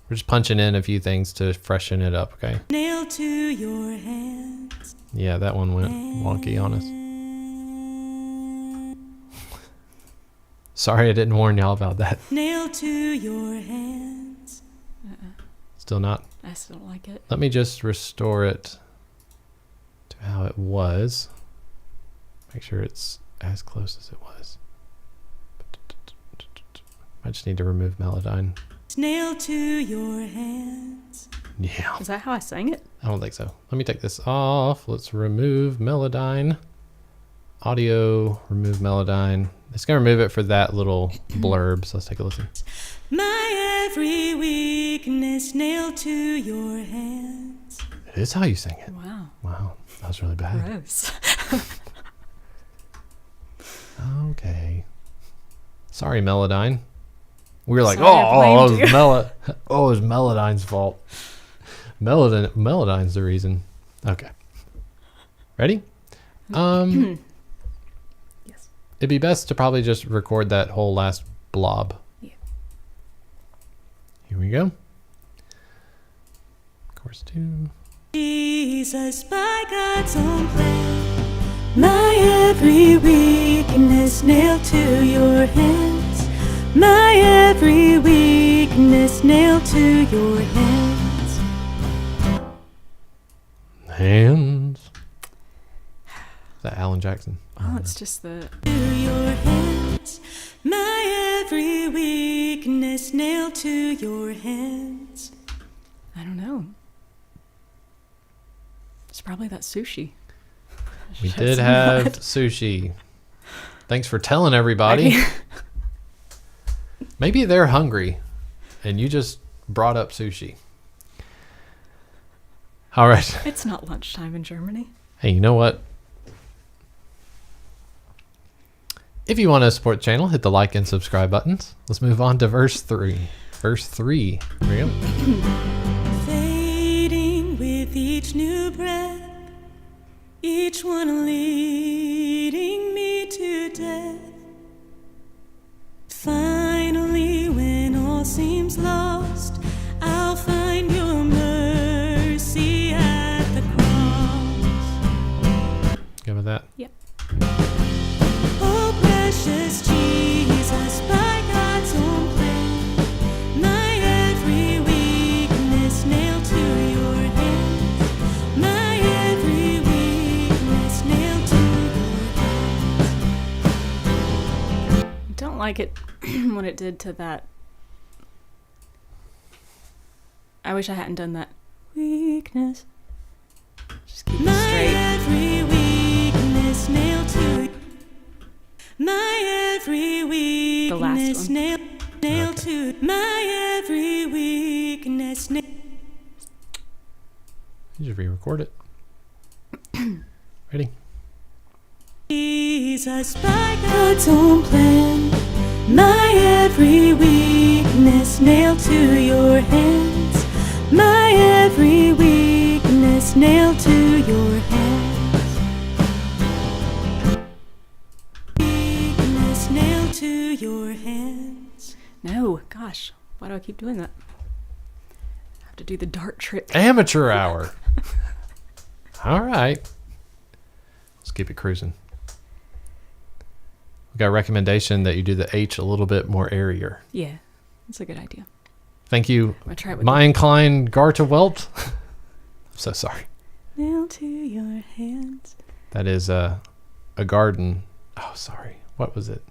We're just punching in a few things to freshen it up, okay? Nailed to your hands. Yeah, that one went wonky on us. Sorry I didn't warn y'all about that. Nailed to your hands. Still not. I still don't like it. Let me just restore it to how it was. Make sure it's as close as it was. I just need to remove Melodyne. Nailed to your hands. Yeah. Is that how I sang it? I don't think so. Let me take this off. Let's remove Melodyne. Audio, remove Melodyne. It's going to remove it for that little blurb, so let's take a listen. My every weakness nailed to your hands. It is how you sing it. Wow. Wow, that was really bad. Gross. Okay. Sorry, Melodyne. We were like, Sorry, I it blamed was you." it was Melodyne's fault. Melodyne's the reason. Okay. Ready? Yes. It'd be best to probably just record that whole last blob. Yeah. Here we go. Chorus 2. Jesus, by God's own plan, my every weakness nailed to your hands, my every weakness nailed to your hands. Hands. Is that Alan Jackson? Oh, it's just the. To your hands, my every weakness nailed to your hands. I don't know. It's probably that sushi. We did have sushi. Thanks for telling everybody. Maybe they're hungry and you just brought up sushi. All right. It's not lunchtime in Germany. Hey, you know what? If you want to support the channel, hit the like and subscribe buttons. Let's move on to verse 3. Verse 3. Here we go. Fading with each new breath, each one leading me to death. Finally, when all seems lost, I'll find your mercy at the cross. Good with that? Yep. Oh, precious Jesus, by God's own plan, my every weakness nailed to your hands, my every weakness nailed to your hands. I don't like it what it did to that. I wish I hadn't done that. Weakness. Just keep it My straight. every weakness nailed to my every weakness one. nailed to my every weakness nailed. You just re-record it. Ready? Jesus, by God's own plan, my every weakness weakness nailed to your hands. My every weakness nailed to your hands. Weakness nailed to your hands. No, gosh, why do I keep doing that? I have to do the dart trick. Amateur hour. All right. Let's keep it cruising. We got a recommendation that you do the H a little bit more airier. Yeah, that's a good idea. Thank you, I'm gonna try it with my inclined Garta Welt. I'm so sorry. Nailed to your hands. That is a garden. Oh, sorry. What was it?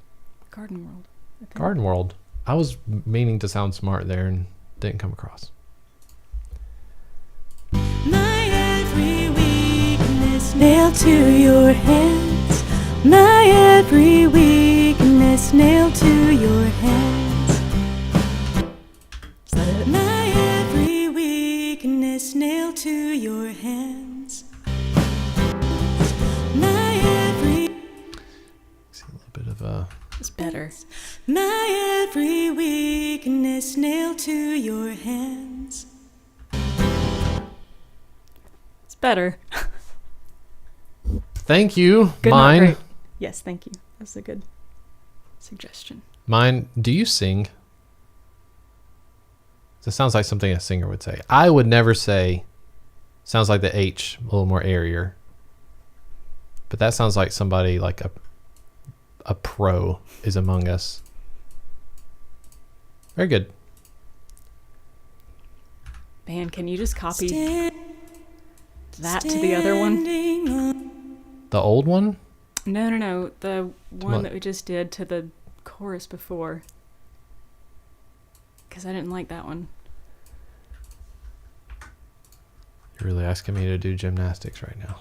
Garden World. I think. Garden World. I was meaning to sound smart there and didn't come across. My every weakness nailed to your hands. My every weakness nailed to your hands. Is that it? My every weakness nailed to your hands. My every See a little bit of a. It's better. My every weakness nailed to your hands. It's better. Thank you. Good, not Mine. great. Yes, thank you. That's a good suggestion. Mine. Do you sing? That sounds like something a singer would say. I would never say. Sounds like the H a little more airier. But that sounds like somebody like a pro is among us. Very good. Man, can you just copy that to the other one? The old one? No. The one what? that we just did to the chorus before. Because I didn't like that one. You're really asking me to do gymnastics right now.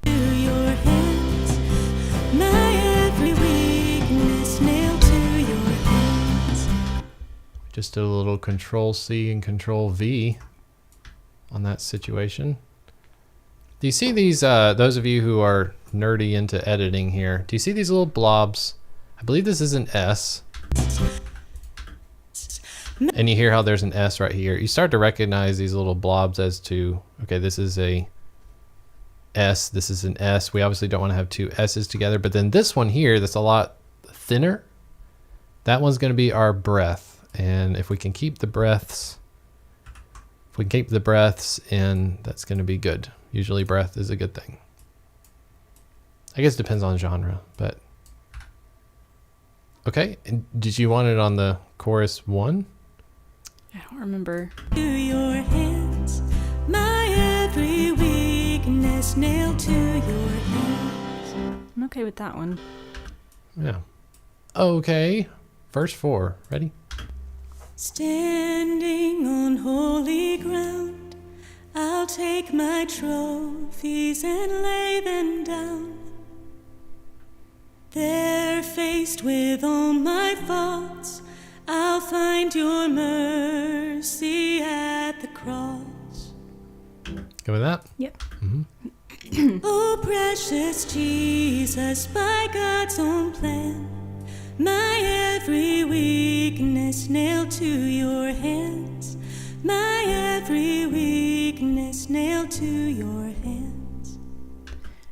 To your hands. My every weakness nailed to your hands. Just did a little Control C and Control V on that situation. Do you see these, those of you who are nerdy into editing here, do you see these little blobs? I believe this is an S. And you hear how there's an S right here. You start to recognize these little blobs as to, okay, this is a S, this is an S. We obviously don't want to have two S's together, but then this one here that's a lot thinner, that one's going to be our breath. And if we can keep the breaths, in, that's going to be good. Usually breath is a good thing. I guess it depends on genre, but okay. And did you want it on the chorus 1? I don't remember. To your hands. My every weakness nailed to your hands. I'm okay with that one. Yeah. Okay. Verse 4. Ready? Standing on holy ground, I'll take my trophies and lay them down. There, faced with all my faults, I'll find your mercy at the cross. Go with that? Yep. Oh, precious Jesus, by God's own plan, my every weakness nailed to your hands. My every weakness nailed to your hands.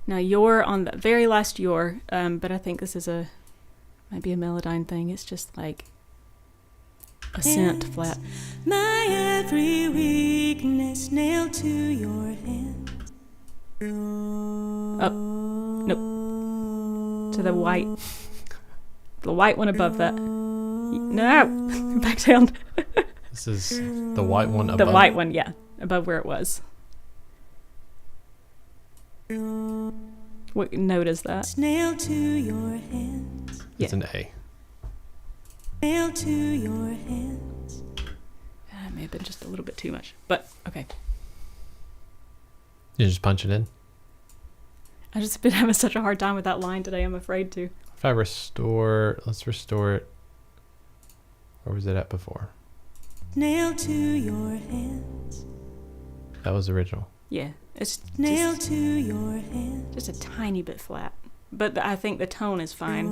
Now you're on the very last your, but I think this is might be a Melodyne thing. It's just like a cent flat. My every weakness nailed to your hands. Up. Nope. To the white one above that. No! Back down. This is the white one above. The white one, yeah. Above where it was. What note is that? Nailed to your hands. It's Yeah. an A. Nailed to your hands. That may have been just a little bit too much. But, okay. You just punch it in. I've just been having such a hard time with that line today, I'm afraid to. If I restore, let's restore it. Where was it at before? Nailed to your hands. That was original. Yeah, it's Nailed to your hands. just a tiny bit flat. But I think the tone is fine.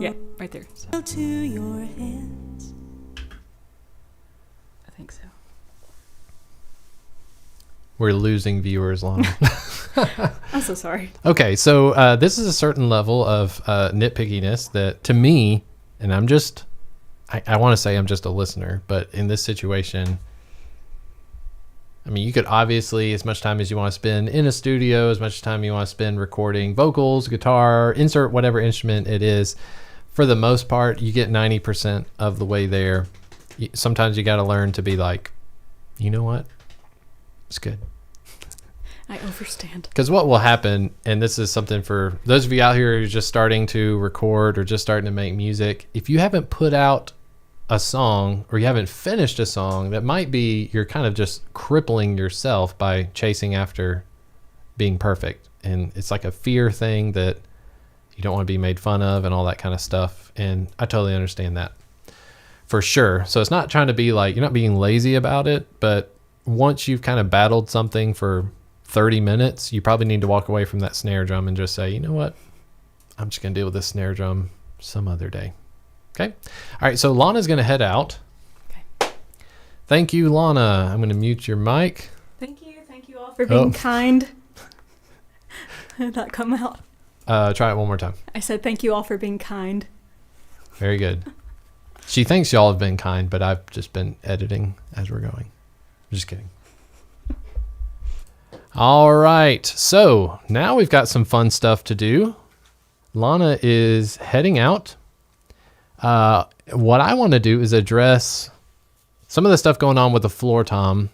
Yeah, right there. So, to your hands. I think so. We're losing viewers, Lana. I'm so sorry. Okay, so this is a certain level of nitpickiness that, to me, and I'm just, I want to say I'm just a listener, but in this situation, I mean, you could obviously, as much time as you want to spend in a studio, as much time you want to spend recording vocals, guitar, insert whatever instrument it is, for the most part, you get 90% of the way there. Sometimes you got to learn to be like, you know what? It's good. I overstand. Because what will happen, and this is something for those of you out here who are just starting to record or just starting to make music, if you haven't put out a song or you haven't finished a song, that might be you're kind of just crippling yourself by chasing after being perfect. And it's like a fear thing that you don't want to be made fun of and all that kind of stuff. And I totally understand that for sure. So it's not trying to be like, you're not being lazy about it, but once you've kind of battled something for 30 minutes, you probably need to walk away from that snare drum and just say, you know what? I'm just going to deal with this snare drum some other day. Okay. All right. So Lana's going to head out. Okay. Thank you, Lana. I'm going to mute your mic. Thank you. Thank you all for being kind. Did that come out? Try it one more time. I said thank you all for being kind. Very good. She thinks y'all have been kind, but I've just been editing as we're going. I'm just kidding. All right. So now we've got some fun stuff to do. Lana is heading out. What I want to do is address some of the stuff going on with the floor tom.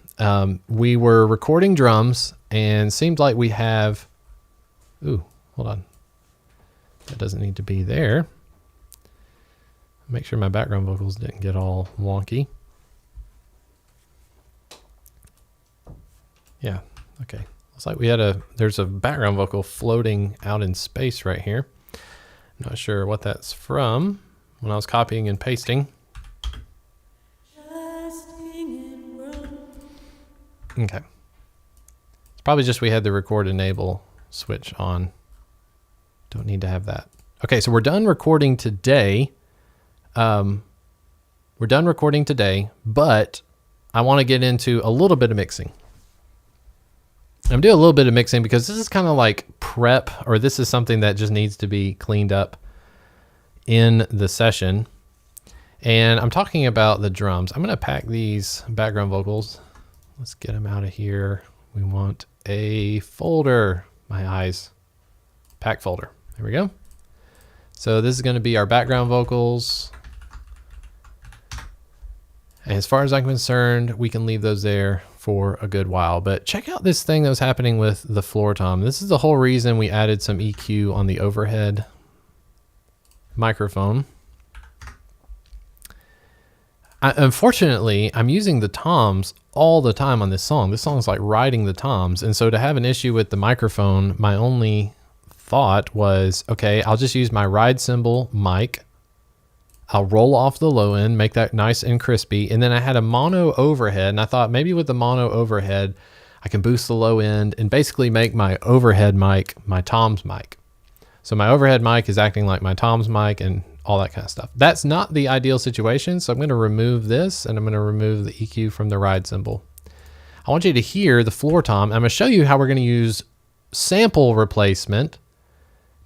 We were recording drums and seemed like we have, ooh, hold on. That doesn't need to be there. Make sure my background vocals didn't get all wonky. Yeah. Okay. Looks like we had there's a background vocal floating out in space right here. Not sure what that's from when I was copying and pasting. Okay. It's probably just we had the record enable switch on. Don't need to have that. Okay, so we're done recording today. But I want to get into a little bit of mixing. I'm doing a little bit of mixing because this is kind of like prep, or this is something that just needs to be cleaned up in the session. And I'm talking about the drums. I'm going to pack these background vocals. Let's get them out of here. We want a folder. My eyes. Pack folder. There we go. So this is going to be our background vocals. And as far as I'm concerned, we can leave those there for a good while. But check out this thing that was happening with the floor tom. This is the whole reason we added some EQ on the overhead microphone. Unfortunately, I'm using the toms all the time on this song. This song's like riding the toms. And so to have an issue with the microphone, my only thought was, okay, I'll just use my ride cymbal mic. I'll roll off the low end, make that nice and crispy. And then I had a mono overhead, and I thought maybe with the mono overhead, I can boost the low end and basically make my overhead mic my tom's mic. So my overhead mic is acting like my tom's mic and all that kind of stuff. That's not the ideal situation, so I'm going to remove this, and I'm going to remove the EQ from the ride cymbal. I want you to hear the floor tom. I'm going to show you how we're going to use sample replacement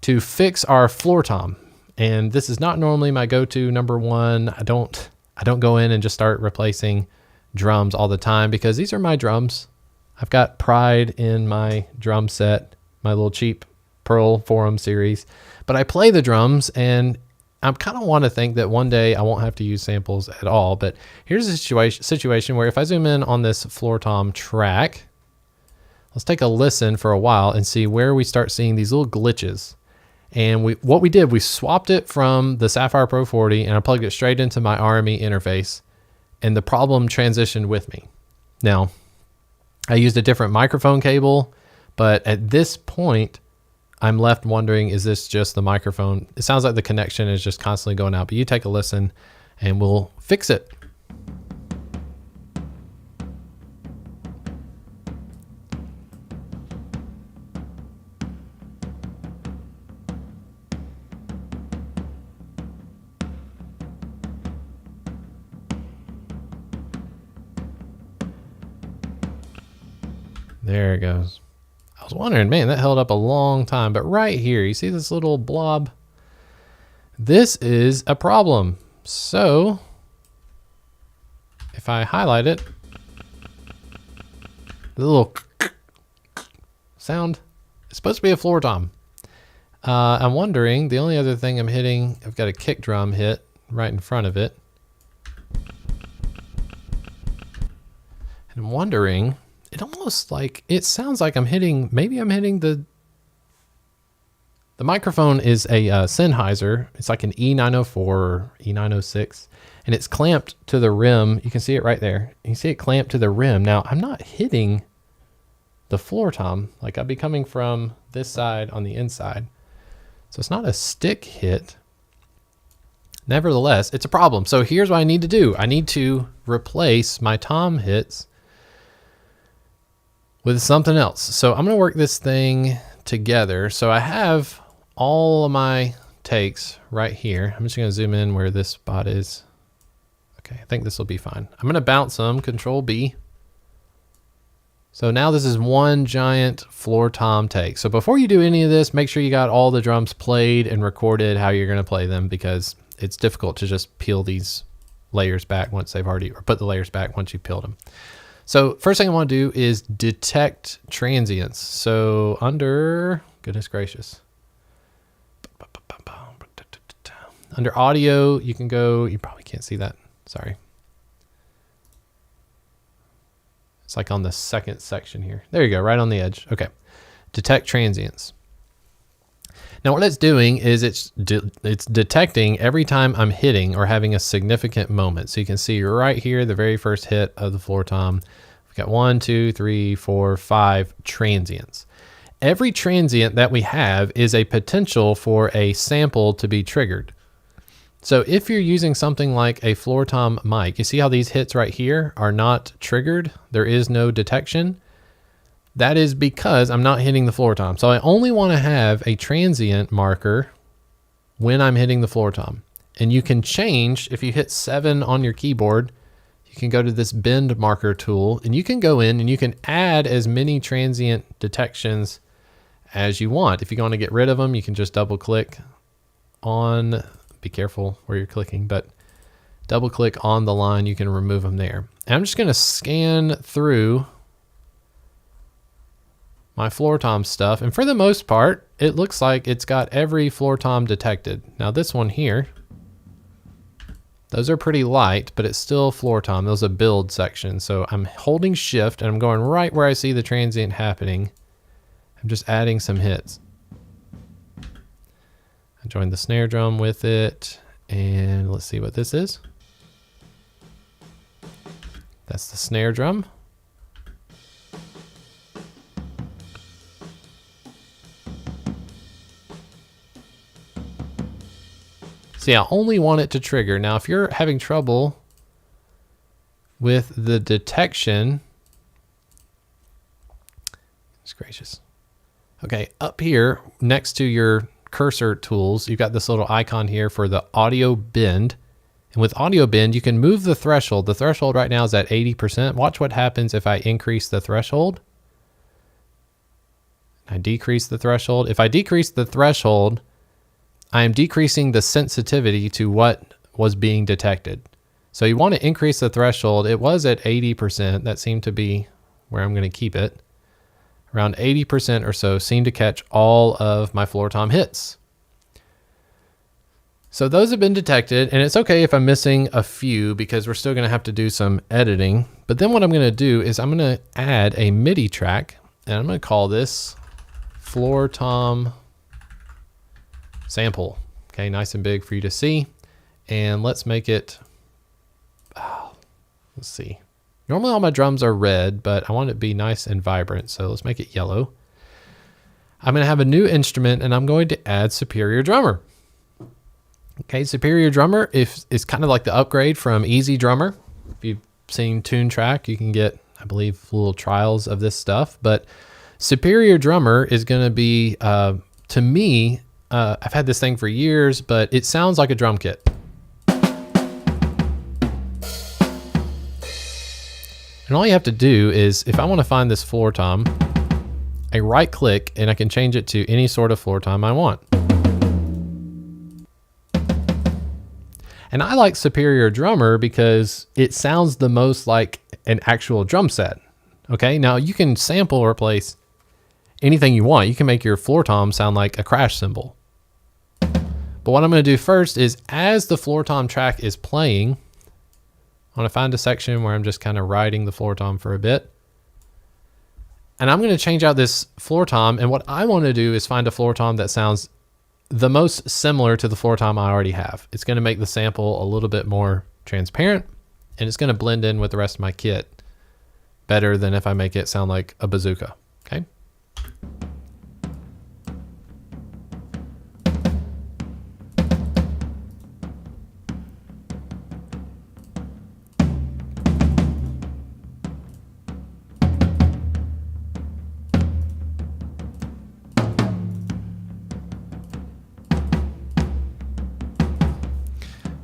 to fix our floor tom. And this is not normally my go-to number one. I don't go in and just start replacing drums all the time because these are my drums. I've got pride in my drum set, my little cheap Pearl Forum series. But I play the drums, and I kind of want to think that one day I won't have to use samples at all. But here's a situation where if I zoom in on this floor tom track, let's take a listen for a while and see where we start seeing these little glitches. And what we did, we swapped it from the Sapphire Pro 40 and I plugged it straight into my RME interface, and the problem transitioned with me. Now, I used a different microphone cable, but at this point, I'm left wondering, is this just the microphone? It sounds like the connection is just constantly going out, but you take a listen and we'll fix it. There it goes. I was wondering, man, that held up a long time. But right here, you see this little blob? This is a problem. So if I highlight it, the little sound is supposed to be a floor tom. I'm wondering, the only other thing I'm hitting, I've got a kick drum hit right in front of it. And I'm wondering, it almost like, it sounds like I'm hitting, maybe I'm hitting the microphone is a Sennheiser. It's like an E904 or E906, and it's clamped to the rim. You can see it right there. You see it clamped to the rim. Now, I'm not hitting the floor tom. Like, I'd be coming from this side on the inside. So it's not a stick hit. Nevertheless, it's a problem. So here's what I need to do. I need to replace my tom hits with something else. So I'm going to work this thing together. So I have all of my takes right here. I'm just going to zoom in where this spot is. Okay, I think this will be fine. I'm going to bounce them, Control B. So now this is one giant floor tom take. So before you do any of this, make sure you got all the drums played and recorded how you're going to play them, because it's difficult to just peel these layers back once they've already, or put the layers back once you've peeled them. So first thing I want to do is detect transients. So under, goodness gracious, under audio, you can go, you probably can't see that, sorry. It's like on the second section here. There you go, right on the edge. Okay, detect transients. Now what it's doing is it's detecting every time I'm hitting or having a significant moment. So you can see right here, the very first hit of the floor tom. We've got 1, 2, 3, 4, 5 transients. Every transient that we have is a potential for a sample to be triggered. So if you're using something like a floor tom mic, you see how these hits right here are not triggered? There is no detection. That is because I'm not hitting the floor tom. So I only want to have a transient marker when I'm hitting the floor tom. And you can change, if you hit 7 on your keyboard, you can go to this bend marker tool, and you can go in and you can add as many transient detections as you want. If you want to get rid of them, you can just double click on, be careful where you're clicking, but double click on the line, you can remove them there. And I'm just going to scan through my floor tom stuff, and for the most part, it looks like it's got every floor tom detected. Now this one here, those are pretty light, but it's still floor tom. Those are build section. So I'm holding shift and I'm going right where I see the transient happening. I'm just adding some hits. I joined the snare drum with it, and let's see what this is. That's the snare drum. See, I only want it to trigger. Now, if you're having trouble with the detection, it's gracious. Okay, up here next to your cursor tools, you've got this little icon here for the audio bend. And with audio bend, you can move the threshold. The threshold right now is at 80%. Watch what happens if I increase the threshold. I decrease the threshold. If I decrease the threshold, I am decreasing the sensitivity to what was being detected. So you want to increase the threshold. It was at 80%. That seemed to be where I'm going to keep it. Around 80% or so seem to catch all of my floor tom hits. So those have been detected, and it's okay if I'm missing a few because we're still going to have to do some editing. But then what I'm going to do is I'm going to add a MIDI track, and I'm going to call this floor tom sample. Okay, nice and big for you to see. And let's make it, let's see. Normally all my drums are red, but I want it to be nice and vibrant. So let's make it yellow. I'm going to have a new instrument, and I'm going to add Superior Drummer. Okay, Superior Drummer is kind of like the upgrade from Easy Drummer. If you've seen Tune Track, you can get, I believe, little trials of this stuff. But Superior Drummer is going to be, to me, I've had this thing for years, but it sounds like a drum kit. And all you have to do is, if I want to find this floor tom, I right click and I can change it to any sort of floor tom I want. And I like Superior Drummer because it sounds the most like an actual drum set. Okay, now you can sample or replace anything you want. You can make your floor tom sound like a crash cymbal. But what I'm going to do first is, as the floor tom track is playing, I want to find a section where I'm just kind of riding the floor tom for a bit. And I'm going to change out this floor tom. And what I want to do is find a floor tom that sounds the most similar to the floor tom I already have. It's going to make the sample a little bit more transparent, and it's going to blend in with the rest of my kit better than if I make it sound like a bazooka. Okay.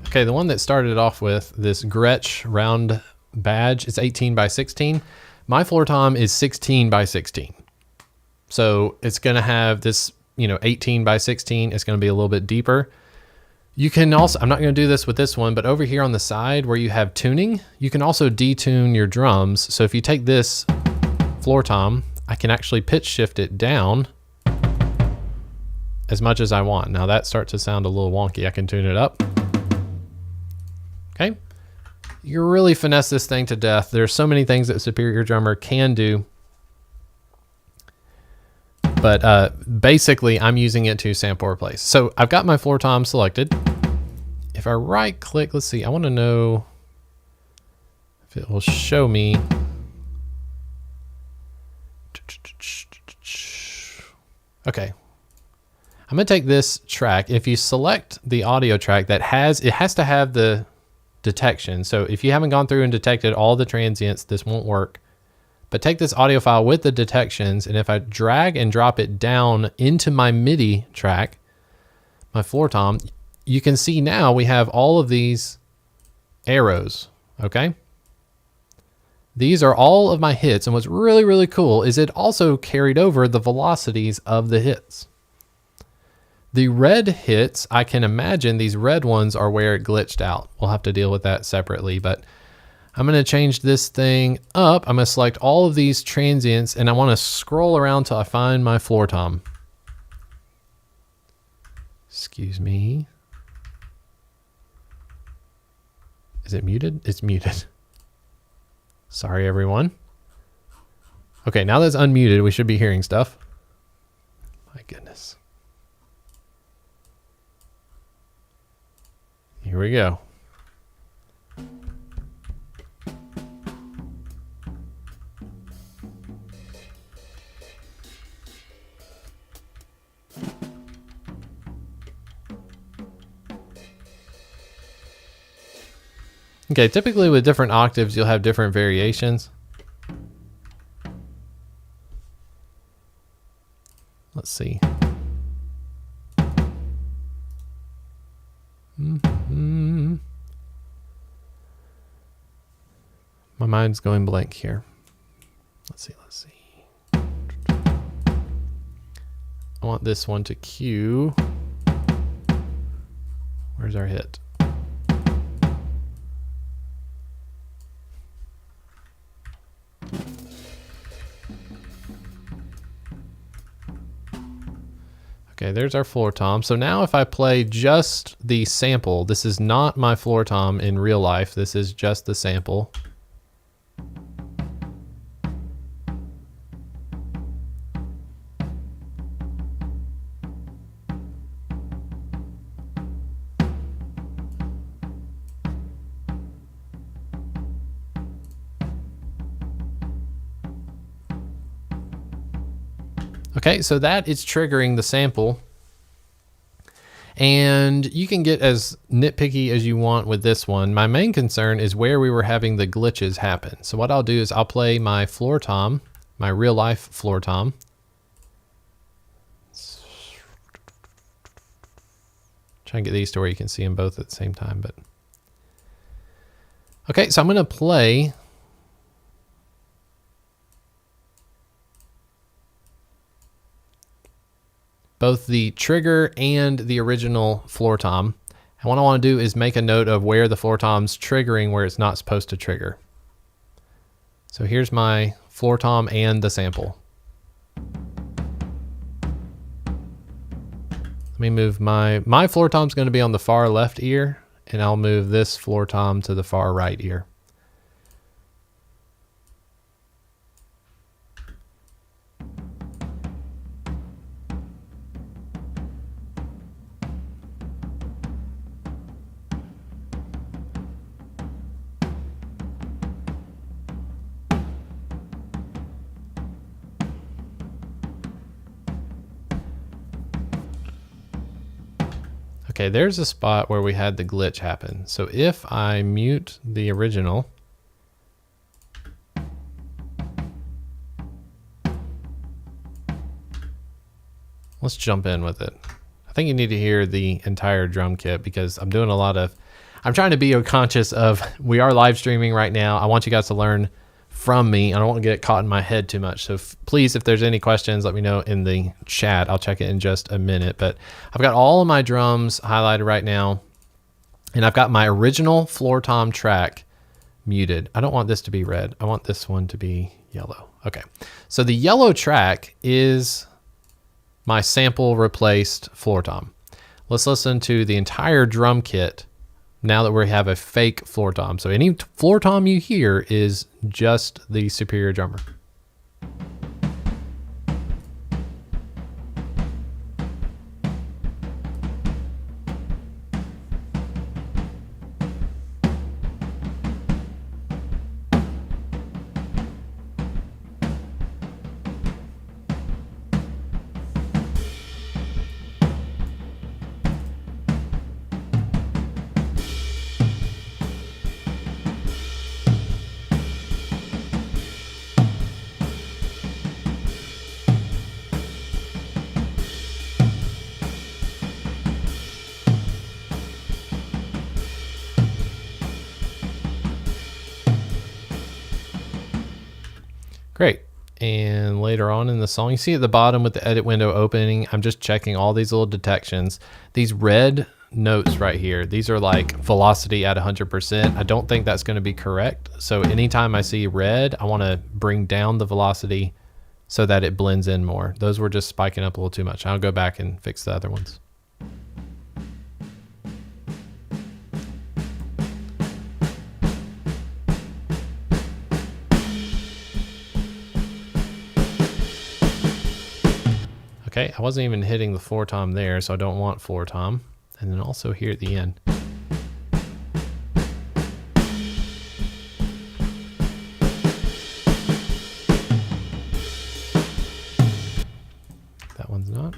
Okay, the one that started off with this Gretsch round badge is 18 by 16. My floor tom is 16 by 16. So it's going to have this, 18 by 16. It's going to be a little bit deeper. You can also, I'm not going to do this with this one, but over here on the side where you have tuning, you can also detune your drums. So if you take this floor tom, I can actually pitch shift it down as much as I want. Now that starts to sound a little wonky. I can tune it up. Okay, you really finesse this thing to death. There's so many things that Superior Drummer can do, but basically I'm using it to sample replace. So I've got my floor tom selected. If I right click, let's see, I want to know if it will show me. Okay, I'm gonna take this track. If you select the audio track that has to have the detection. So if you haven't gone through and detected all the transients, this won't work. But take this audio file with the detections, and if I drag and drop it down into my MIDI track, my floor tom, you can see now we have all of these arrows, okay? These are all of my hits, and what's really, really cool is it also carried over the velocities of the hits. The red hits, I can imagine these red ones are where it glitched out. We'll have to deal with that separately, but I'm going to change this thing up. I'm going to select all of these transients, and I want to scroll around till I find my floor tom. Excuse me. Is it muted? It's muted. Sorry, everyone. Okay, now that it's unmuted, we should be hearing stuff. My goodness. Here we go. Okay, typically with different octaves, you'll have different variations. Let's see. My mind's going blank here. Let's see. I want this one to cue. Where's our hit? Okay, there's our floor tom. So now if I play just the sample, this is not my floor tom in real life. This is just the sample. Okay, so that is triggering the sample. And you can get as nitpicky as you want with this one. My main concern is where we were having the glitches happen. So what I'll do is I'll play my floor tom, my real life floor tom. Try and get these to where you can see them both at the same time. But okay, so I'm going to play both the trigger and the original floor tom. And what I want to do is make a note of where the floor tom's triggering where it's not supposed to trigger. So here's my floor tom and the sample. Let me move my floor tom's going to be on the far left ear, and I'll move this floor tom to the far right ear. Okay, there's a spot where we had the glitch happen. So if I mute the original, let's jump in with it. I think you need to hear the entire drum kit because I'm trying to be conscious of, we are live streaming right now. I want you guys to learn from me. I don't want to get caught in my head too much. So please, if there's any questions, let me know in the chat. I'll check it in just a minute. But I've got all of my drums highlighted right now, and I've got my original floor tom track muted. I don't want this to be red. I want this one to be yellow. Okay. So the yellow track is my sample replaced floor tom. Let's listen to the entire drum kit now that we have a fake floor tom. So any floor tom you hear is just the Superior Drummer. Great. And later on in the song, you see at the bottom with the edit window opening, I'm just checking all these little detections. These red notes right here, these are like velocity at 100%. I don't think that's going to be correct. So anytime I see red, I want to bring down the velocity so that it blends in more. Those were just spiking up a little too much. I'll go back and fix the other ones. Okay, I wasn't even hitting the floor tom there, so I don't want floor tom. And then also here at the end. That one's not.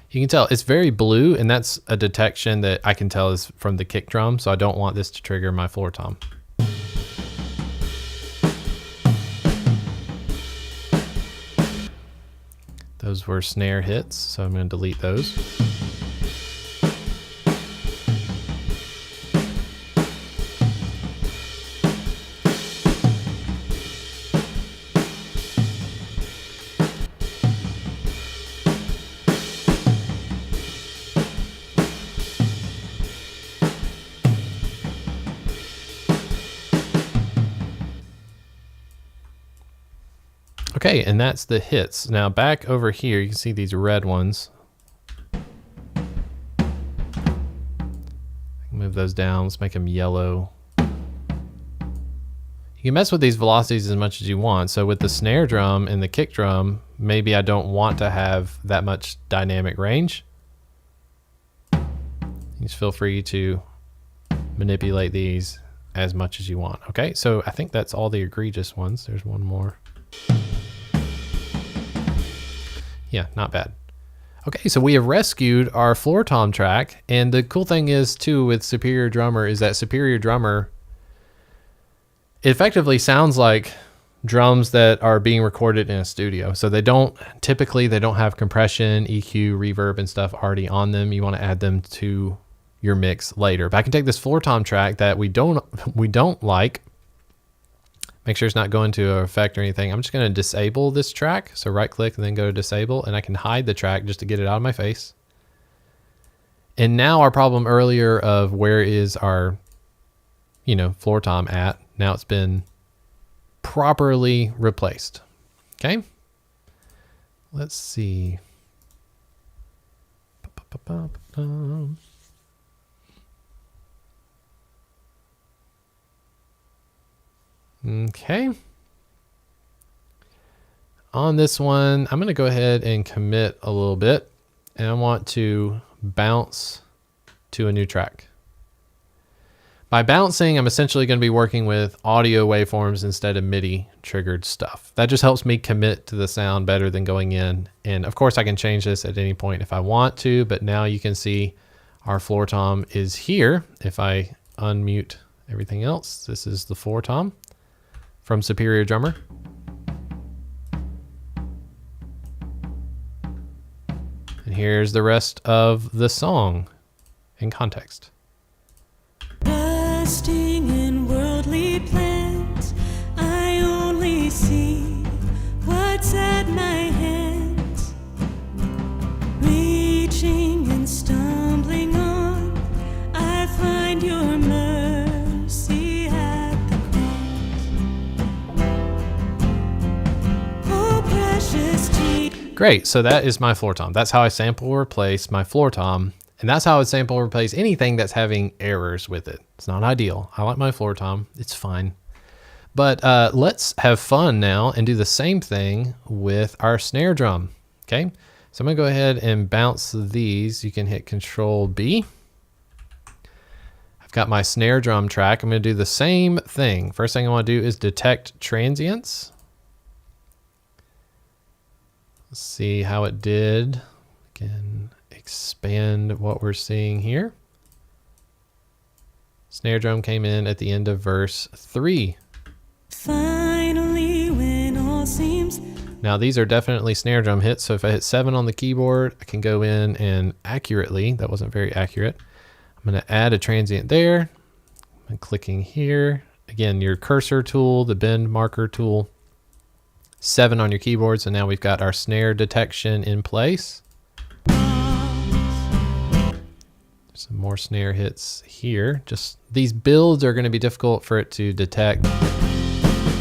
You can tell it's very blue, and that's a detection that I can tell is from the kick drum, so I don't want this to trigger my floor tom. Those were snare hits, so I'm going to delete those. Okay, and that's the hits. Now back over here, you can see these red ones. Move those down, let's make them yellow. You can mess with these velocities as much as you want. So with the snare drum and the kick drum, maybe I don't want to have that much dynamic range. Just feel free to manipulate these as much as you want. Okay, so I think that's all the egregious ones. There's one more. Yeah, not bad. Okay, so we have rescued our floor tom track, and the cool thing is too with Superior Drummer is that Superior Drummer effectively sounds like drums that are being recorded in a studio. So they don't have compression, EQ, reverb, and stuff already on them. You want to add them to your mix later. But I can take this floor tom track that we don't like, make sure it's not going to affect or anything. I'm just going to disable this track. So right click and then go to disable, and I can hide the track just to get it out of my face. And now our problem earlier of where is our, floor tom at, now it's been properly replaced. Okay. Let's see. Okay. On this one, I'm going to go ahead and commit a little bit, and I want to bounce to a new track. By bouncing, I'm essentially going to be working with audio waveforms instead of MIDI triggered stuff. That just helps me commit to the sound better than going in. And of course I can change this at any point if I want to, but now you can see our floor tom is here. If I unmute everything else, this is the floor tom from Superior Drummer. And here's the rest of the song in context. Trusting in worldly plans, I only see what's at my hands. Reaching and stumbling on, I find your mercy at the cross. Oh, precious Jesus. Great, so that is my floor tom. That's how I sample or replace my floor tom. And that's how I would sample or replace anything that's having errors with it. It's not ideal. I like my floor tom. It's fine. But let's have fun now and do the same thing with our snare drum. Okay, so I'm going to go ahead and bounce these. You can hit Control B. I've got my snare drum track. I'm going to do the same thing. First thing I want to do is detect transients. Let's see how it did. Again, expand what we're seeing here. Snare drum came in at the end of verse 3. Finally, when all seems... Now these are definitely snare drum hits, so if I hit 7 on the keyboard, I can go in and accurately, that wasn't very accurate, I'm going to add a transient there. I'm clicking here. Again, your cursor tool, the bend marker tool, 7 on your keyboard, so now we've got our snare detection in place. Some more snare hits here. Just these builds are going to be difficult for it to detect.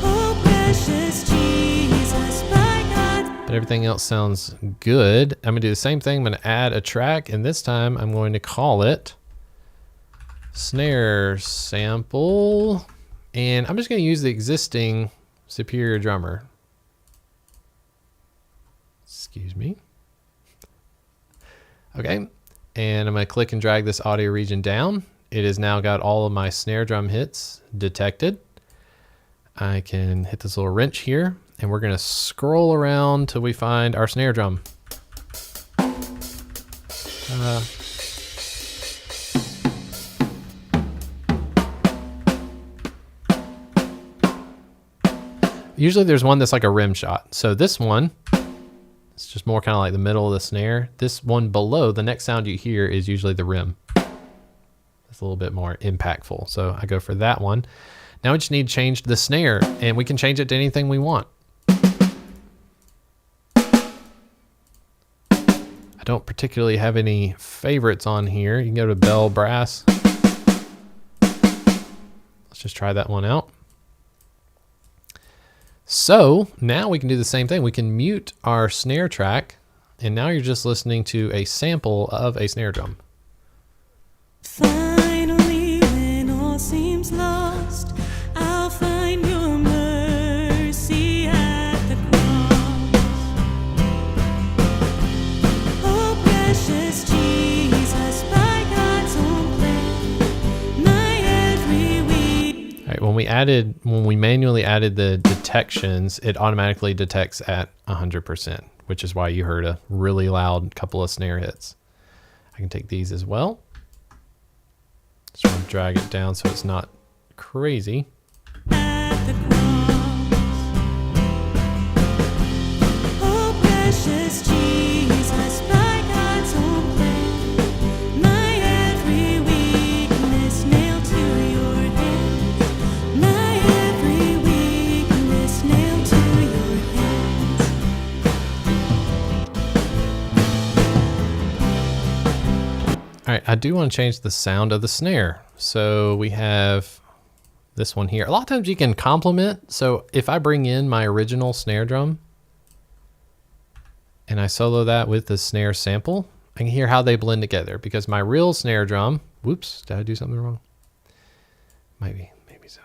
Oh, precious Jesus, my God. But everything else sounds good. I'm going to do the same thing. I'm going to add a track, and this time I'm going to call it Snare Sample. And I'm just going to use the existing Superior Drummer. Excuse me. Okay. And I'm going to click and drag this audio region down. It has now got all of my snare drum hits detected. I can hit this little wrench here, and we're going to scroll around till we find our snare drum. Usually there's one that's like a rim shot. So this one, it's just more kind of like the middle of the snare. This one below, the next sound you hear is usually the rim. It's a little bit more impactful. So I go for that one. Now we just need to change the snare, and we can change it to anything we want. I don't particularly have any favorites on here. You can go to bell, brass. Let's just try that one out. So now we can do the same thing. We can mute our snare track, and now you're just listening to a sample of a snare drum. Finally, when all seems lost, I'll find your mercy at the cross. Oh, precious Jesus, by God's own plan, my every week. All right, when we manually added the detections, it automatically detects at 100%, which is why you heard a really loud couple of snare hits. I can take these as well. Just want to drag it down so it's not crazy. At the cross. Oh, precious Jesus, by God's own plan, my every week. right, I do want to change the sound of the snare. So we have this one here. A lot of times you can complement. So if I bring in my original snare drum and I solo that with the snare sample, I can hear how they blend together, because my real snare drum, whoops, did I do something wrong? Maybe so.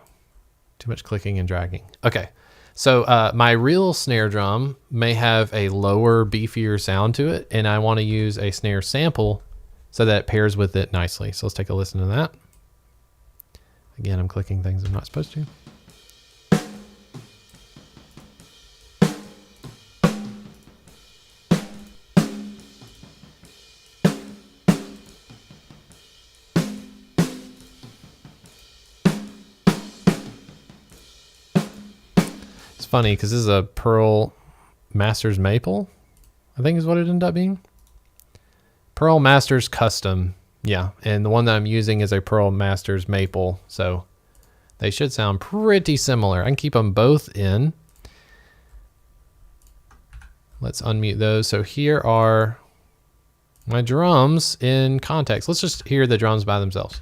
Too much clicking and dragging. Okay. So my real snare drum may have a lower, beefier sound to it, and I want to use a snare sample so that it pairs with it nicely. So let's take a listen to that. Again, I'm clicking things I'm not supposed to. It's funny because this is a Pearl Masters Maple, I think is what it ended up being. Pearl Masters Custom. Yeah, and the one that I'm using is a Pearl Masters Maple, so they should sound pretty similar. I can keep them both in. Let's unmute those. So here are my drums in context. Let's just hear the drums by themselves.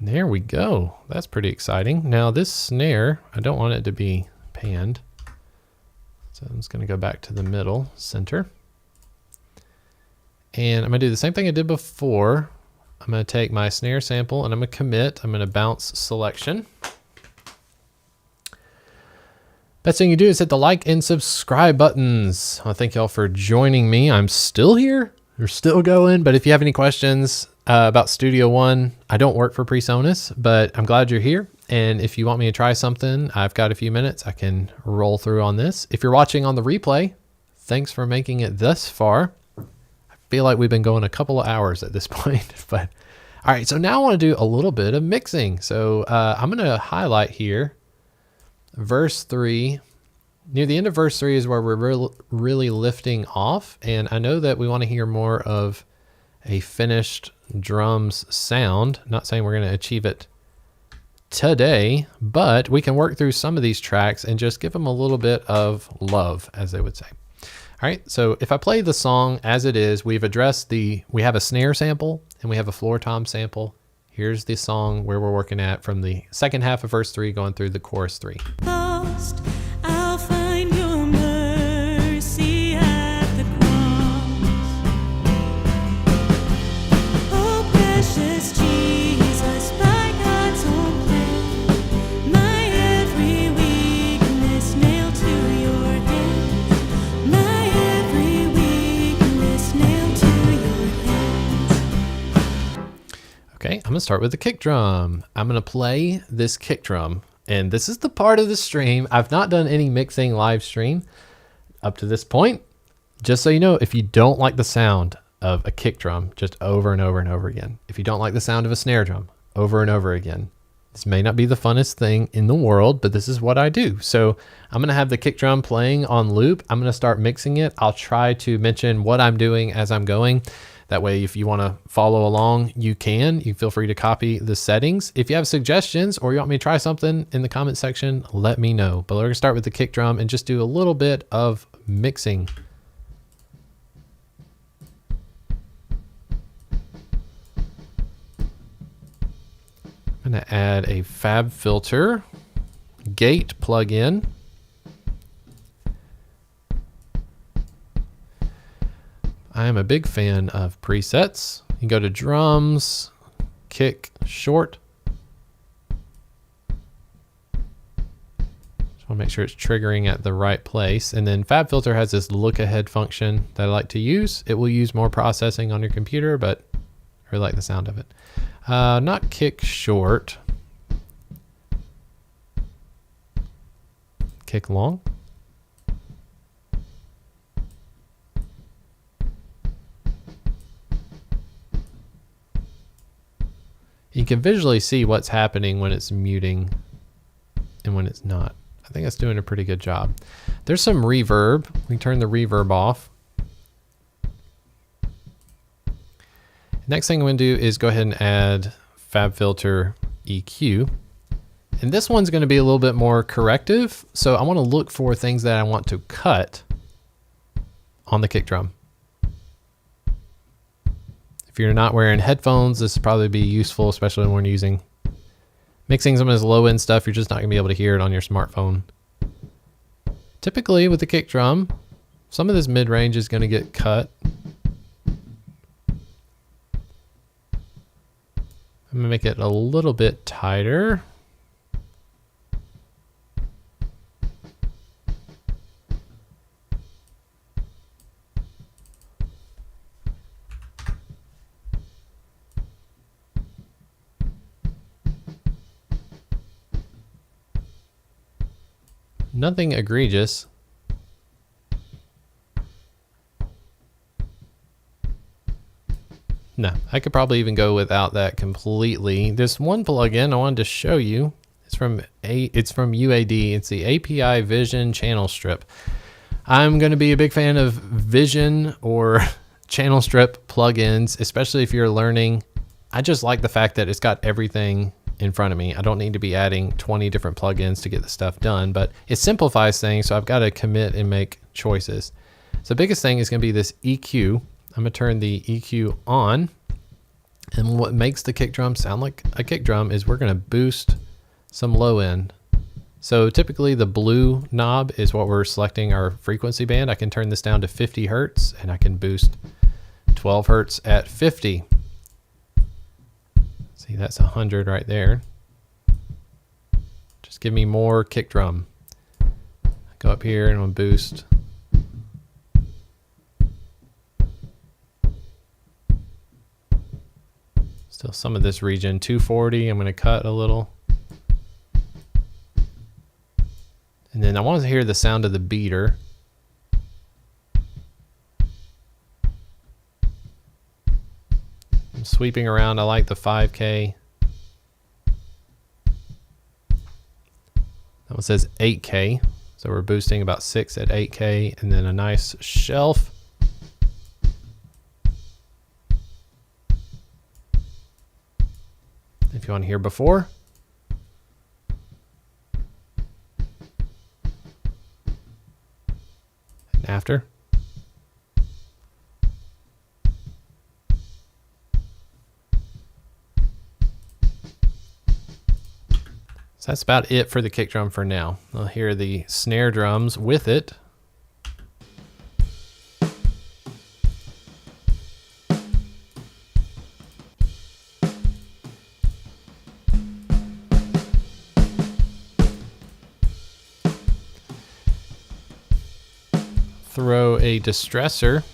There we go. That's pretty exciting. Now this snare, I don't want it to be panned. So I'm just going to go back to the middle center. And I'm going to do the same thing I did before. I'm going to take my snare sample and I'm going to commit. I'm going to bounce selection. Best thing you do is hit the like and subscribe buttons. I thank y'all for joining me. I'm still here. We're still going. But if you have any questions about Studio One, I don't work for Presonus, but I'm glad you're here. And if you want me to try something, I've got a few minutes. I can roll through on this. If you're watching on the replay, thanks for making it thus far. I feel like we've been going a couple of hours at this point. But all right, so now I want to do a little bit of mixing. So I'm going to highlight here verse 3. Near the end of verse 3 is where we're really lifting off. And I know that we want to hear more of a finished drums sound. Not saying we're going to achieve it today, but we can work through some of these tracks and just give them a little bit of love, as they would say. All right, so if I play the song as it is, we've addressed we have a snare sample and we have a floor tom sample. Here's the song where we're working at from the second half of verse 3 going through the chorus 3. Lost, I'll find your mercy at the cross. Oh, precious Jesus, by God's own plan, my every weakness nailed to your hands. My every weakness nailed to your hands. Okay, I'm gonna start with the kick drum. I'm gonna play this kick drum. And this is the part of the stream. I've not done any mixing live stream up to this point. Just so you know, if you don't like the sound of a kick drum, just over and over and over again. If you don't like the sound of a snare drum, over and over again. This may not be the funnest thing in the world, but this is what I do. So I'm going to have the kick drum playing on loop. I'm going to start mixing it. I'll try to mention what I'm doing as I'm going. That way, if you want to follow along, you can. You feel free to copy the settings. If you have suggestions or you want me to try something in the comment section, let me know. But we're going to start with the kick drum and just do a little bit of mixing. I'm going to add a fab filter gate plugin. I am a big fan of presets. You can go to drums, kick short. Just want to make sure it's triggering at the right place. And then FabFilter has this look ahead function that I like to use. It will use more processing on your computer, but I really like the sound of it. Not kick short. Kick long. You can visually see what's happening when it's muting and when it's not. I think that's doing a pretty good job. There's some reverb. We can turn the reverb off. Next thing I'm going to do is go ahead and add FabFilter EQ. And this one's going to be a little bit more corrective. So I want to look for things that I want to cut on the kick drum. If you're not wearing headphones, this would probably be useful, especially when we're mixing some of this low end stuff. You're just not going to be able to hear it on your smartphone. Typically with the kick drum, some of this mid range is going to get cut. I'm going to make it a little bit tighter. Nothing egregious. No, I could probably even go without that completely. This one plugin I wanted to show you. It's from UAD. It's the API Vision Channel Strip. I'm going to be a big fan of Vision or Channel Strip plugins, especially if you're learning. I just like the fact that it's got everything in front of me. I don't need to be adding 20 different plugins to get the stuff done, but it simplifies things, so I've got to commit and make choices. So the biggest thing is going to be this EQ. I'm going to turn the EQ on, and what makes the kick drum sound like a kick drum is we're going to boost some low end. So typically the blue knob is what we're selecting our frequency band. I can turn this down to 50 Hertz, and I can boost 12 Hertz at 50. See, that's 100 right there. Just give me more kick drum. Go up here and I'm gonna boost. Still some of this region, 240. I'm gonna cut a little. And then I want to hear the sound of the beater. I'm sweeping around. I like the 5K. That one says 8K. So we're boosting about 6 at 8K, and then a nice shelf. If you want to hear before. And after. So that's about it for the kick drum for now. I'll hear the snare drums with it. Throw a Distressor.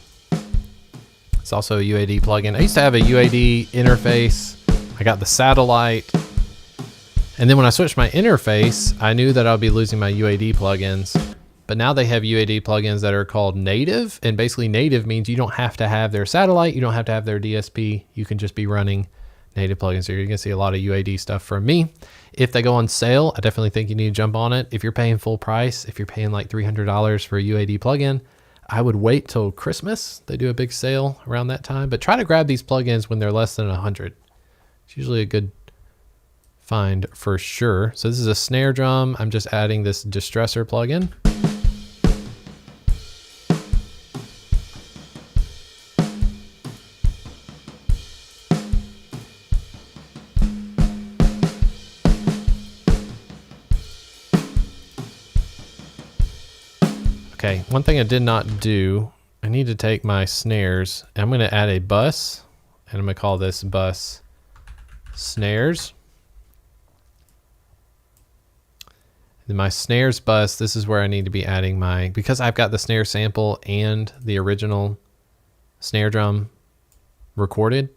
It's also a UAD plugin. I used to have a UAD interface. I got the satellite. And then when I switched my interface, I knew that I'll be losing my UAD plugins. But now they have UAD plugins that are called native. And basically native means you don't have to have their satellite. You don't have to have their DSP. You can just be running native plugins. So you're going to see a lot of UAD stuff from me. If they go on sale, I definitely think you need to jump on it. If you're paying full price, if you're paying like $300 for a UAD plugin, I would wait till Christmas. They do a big sale around that time. But try to grab these plugins when they're less than 100. It's usually a good find for sure. So this is a snare drum. I'm just adding this Distressor plugin. Okay, one thing I did not do, I need to take my snares and I'm going to add a bus, and I'm going to call this bus snares. Then my snares bus, this is where I need to be adding my, because I've got the snare sample and the original snare drum recorded,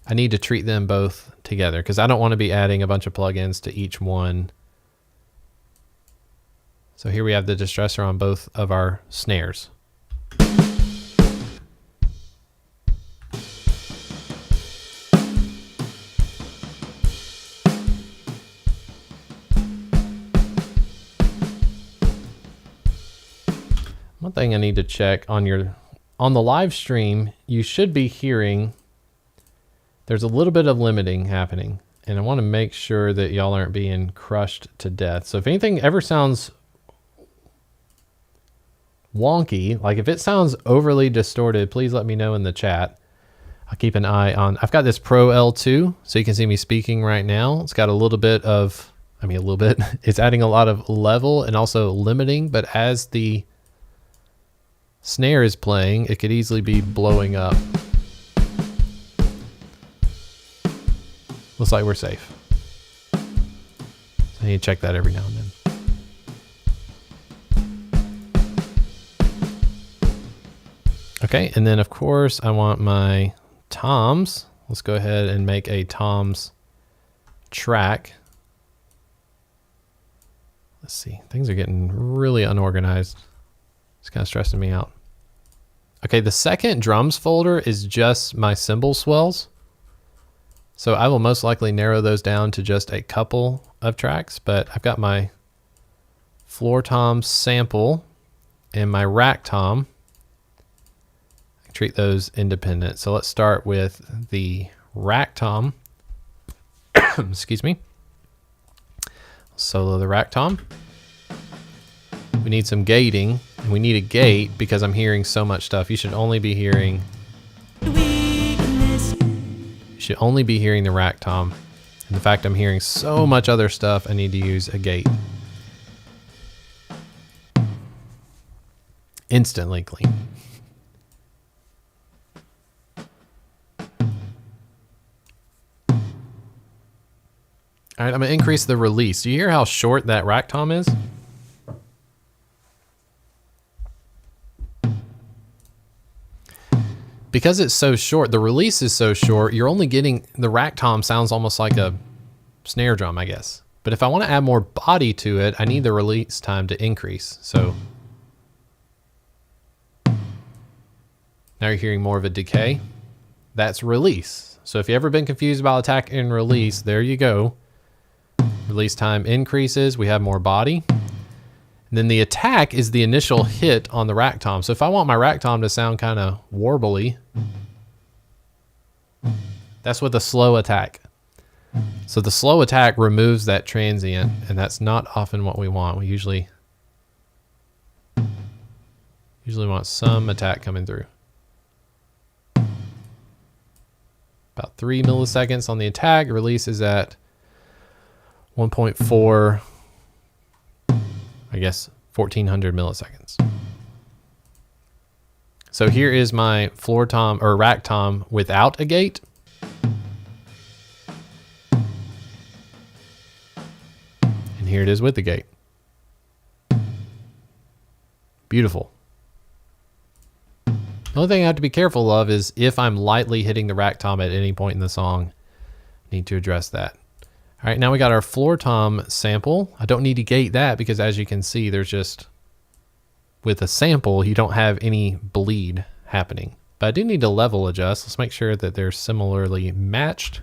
I need to treat them both together because I don't want to be adding a bunch of plugins to each one. So here we have the Distressor on both of our snares. One thing I need to check on the live stream, you should be hearing there's a little bit of limiting happening, and I want to make sure that y'all aren't being crushed to death. So if anything ever sounds wonky, like if it sounds overly distorted, please let me know in the chat. I'll keep an eye on. I've got this Pro L2, so you can see me speaking right now. It's got a little bit of, it's adding a lot of level and also limiting, but as the snare is playing, it could easily be blowing up. Looks like we're safe. So I need to check that every now and then. Okay, and then of course I want my toms. Let's go ahead and make a toms track. Let's see, things are getting really unorganized. It's kind of stressing me out. Okay, the second drums folder is just my cymbal swells. So I will most likely narrow those down to just a couple of tracks, but I've got my floor tom sample and my rack tom. I treat those independent. So let's start with the rack tom. Excuse me. Solo the rack tom. We need some gating, and we need a gate because I'm hearing so much stuff. You should only be hearing the rack tom. And the fact I'm hearing so much other stuff, I need to use a gate. Instantly clean. All right, I'm gonna increase the release. Do you hear how short that rack tom is? Because it's so short, the release is so short, you're only getting, the rack tom sounds almost like a snare drum, I guess. But if I want to add more body to it, I need the release time to increase. So now you're hearing more of a decay. That's release. So if you've ever been confused about attack and release, there you go. Release time increases, we have more body. And then the attack is the initial hit on the rack tom. So if I want my rack tom to sound kind of warbly, that's with a slow attack. So the slow attack removes that transient, and that's not often what we want. We usually want some attack coming through. About 3 milliseconds on the attack. Release is at 1.4, I guess 1400 milliseconds. So here is my floor tom or rack tom without a gate. And here it is with the gate. Beautiful. The only thing I have to be careful of is if I'm lightly hitting the rack tom at any point in the song, I need to address that. All right, now we got our floor tom sample. I don't need to gate that because as you can see, there's just, with a sample, you don't have any bleed happening. But I do need to level adjust. Let's make sure that they're similarly matched.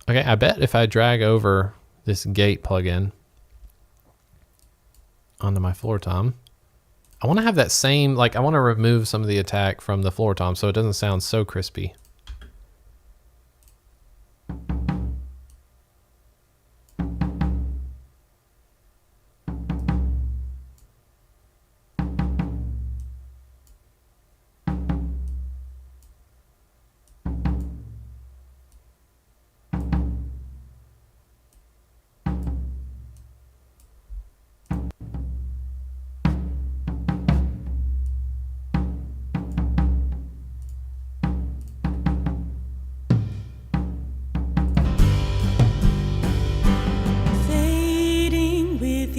Okay, I bet if I drag over this gate plugin onto my floor tom, I want to have that same, like I want to remove some of the attack from the floor tom so it doesn't sound so crispy.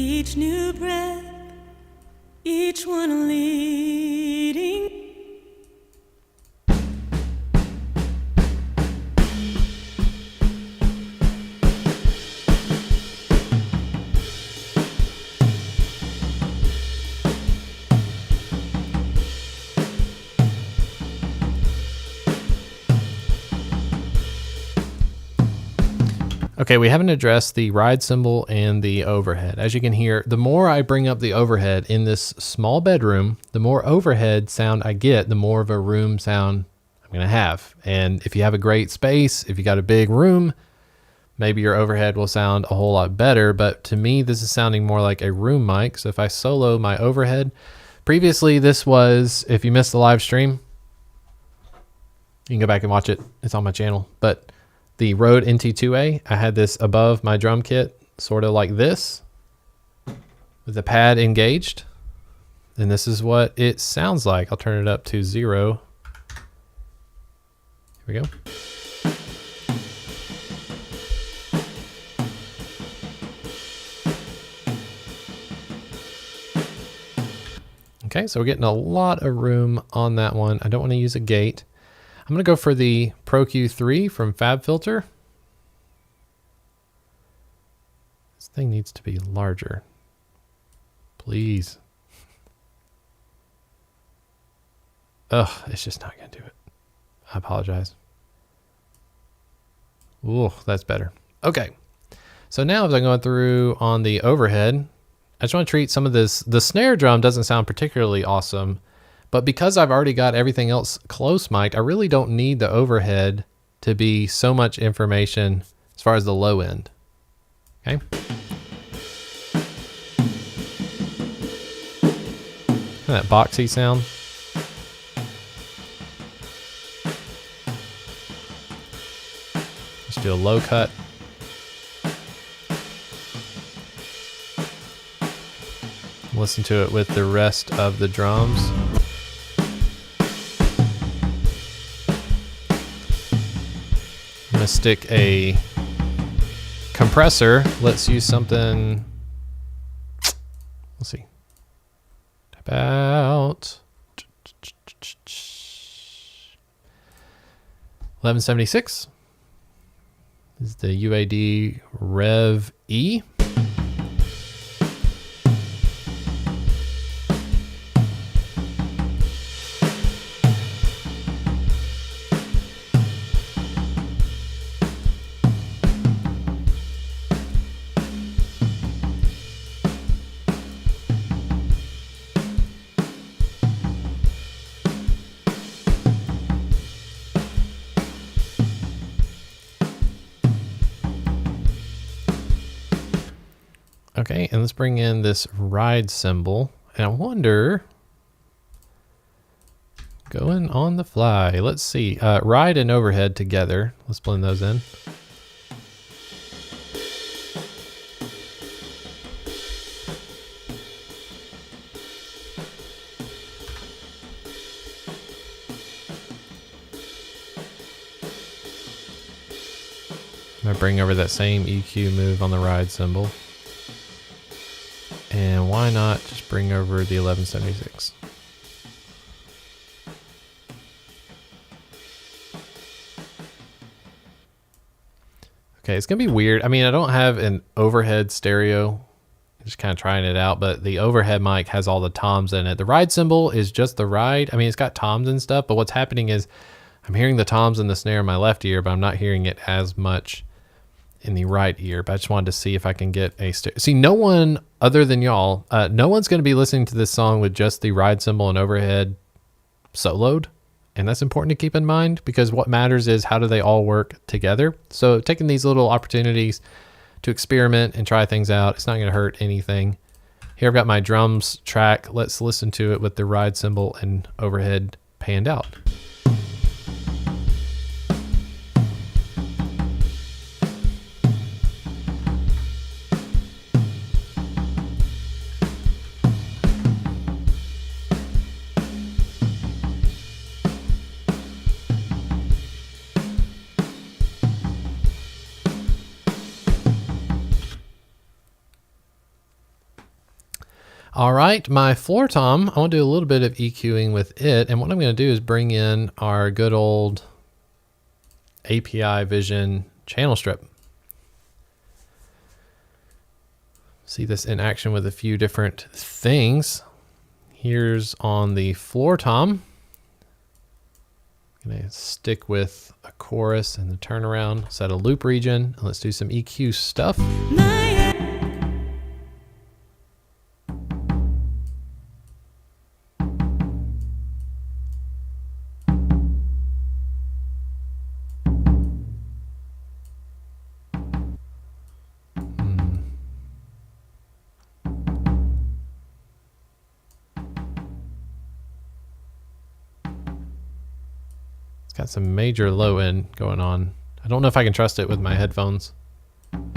Each new breath, each one leading. Okay, we haven't addressed the ride cymbal and the overhead. As you can hear, the more I bring up the overhead in this small bedroom, the more overhead sound I get, the more of a room sound I'm going to have. And if you have a great space, if you got a big room, maybe your overhead will sound a whole lot better. But to me, this is sounding more like a room mic. So if I solo my overhead, previously this was, if you missed the live stream, you can go back and watch it. It's on my channel. But the Rode NT2A, I had this above my drum kit, sort of like this, with the pad engaged. And this is what it sounds like. I'll turn it up to 0. Here we go. Okay, so we're getting a lot of room on that one. I don't want to use a gate. I'm going to go for the Pro Q3 from FabFilter. This thing needs to be larger. Please. Ugh, it's just not going to do it. I apologize. Ooh, that's better. Okay. So now as I'm going through on the overhead, I just want to treat some of this. The snare drum doesn't sound particularly awesome, but because I've already got everything else close mic'd, I really don't need the overhead to be so much information as far as the low end. Okay. That boxy sound. Let's do a low cut. Listen to it with the rest of the drums. I'm gonna stick a compressor. Let's use something. Let's see. About 1176. This is the UAD Rev E. Okay, and let's bring in this ride cymbal. And I wonder, going on the fly, let's see, ride and overhead together. Let's blend those in. I'm gonna bring over that same EQ move on the ride cymbal. And why not just bring over the 1176? Okay, it's gonna be weird. I mean, I don't have an overhead stereo. Just kind of trying it out, but the overhead mic has all the toms in it. The ride cymbal is just the ride. I mean, it's got toms and stuff, but what's happening is I'm hearing the toms and the snare in my left ear, but I'm not hearing it as much in the right ear. But I just wanted to see if I can get a see, no one other than y'all, no one's going to be listening to this song with just the ride cymbal and overhead soloed. And that's important to keep in mind, because what matters is how do they all work together. So taking these little opportunities to experiment and try things out, it's not going to hurt anything. Here I've got my drums track. Let's listen to it with the ride cymbal and overhead panned out. All right, my floor tom, I want to do a little bit of EQing with it. And what I'm going to do is bring in our good old API Vision channel strip. See this in action with a few different things. Here's on the floor tom. I'm Gonna stick with a chorus and the turnaround, set a loop region, and let's do some EQ stuff. Got some major low end going on. I don't know if I can trust it with my headphones. Let's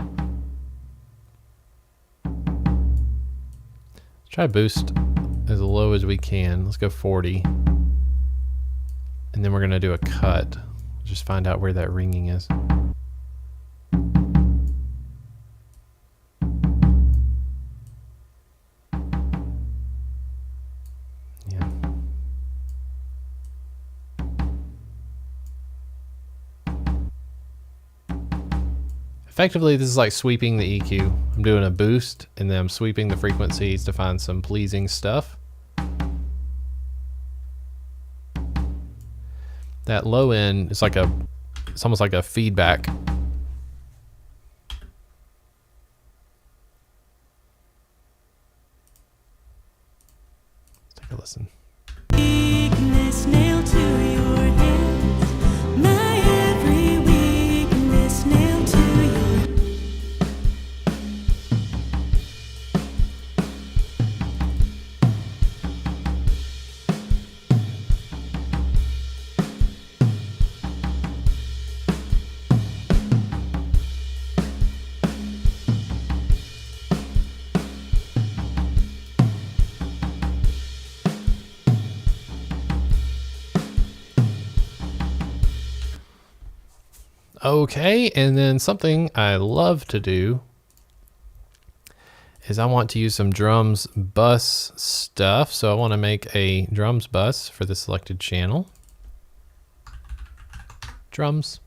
try boost as low as we can. Let's go 40. And then we're gonna do a cut. Just find out where that ringing is. Effectively, this is like sweeping the EQ. I'm doing a boost and then I'm sweeping the frequencies to find some pleasing stuff. That low end is like it's almost like a feedback. Let's take a listen. Weakness nailed to your hands. My every weakness nailed to your Okay, and then something I love to do is I want to use some drums bus stuff. So I want to make a drums bus for the selected channel. Drums.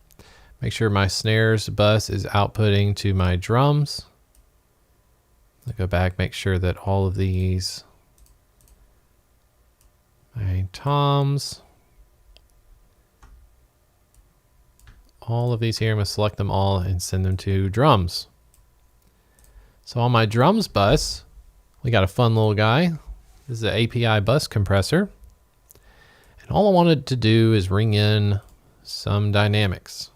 Make sure my snares bus is outputting to my drums. I'll go back, make sure that all of these, my toms, all of these here, I'm going to select them all and send them to drums. So on my drums bus, we got a fun little guy. This is an API bus compressor. And all I wanted to do is ring in some dynamics.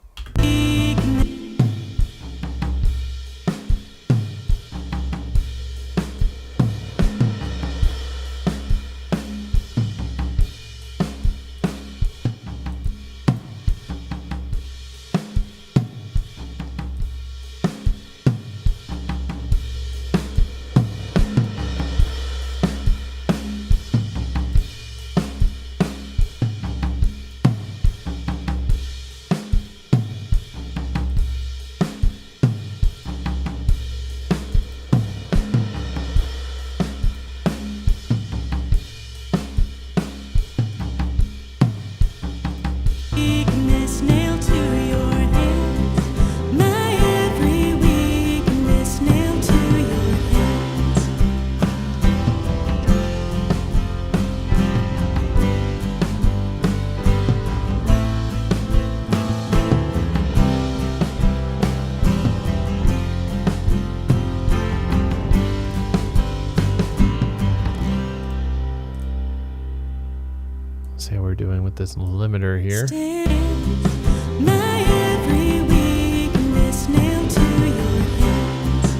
weakness nailed to your hands. My every weakness nailed to your hands. See how we're doing with this limiter here. My every weakness nailed to your hands.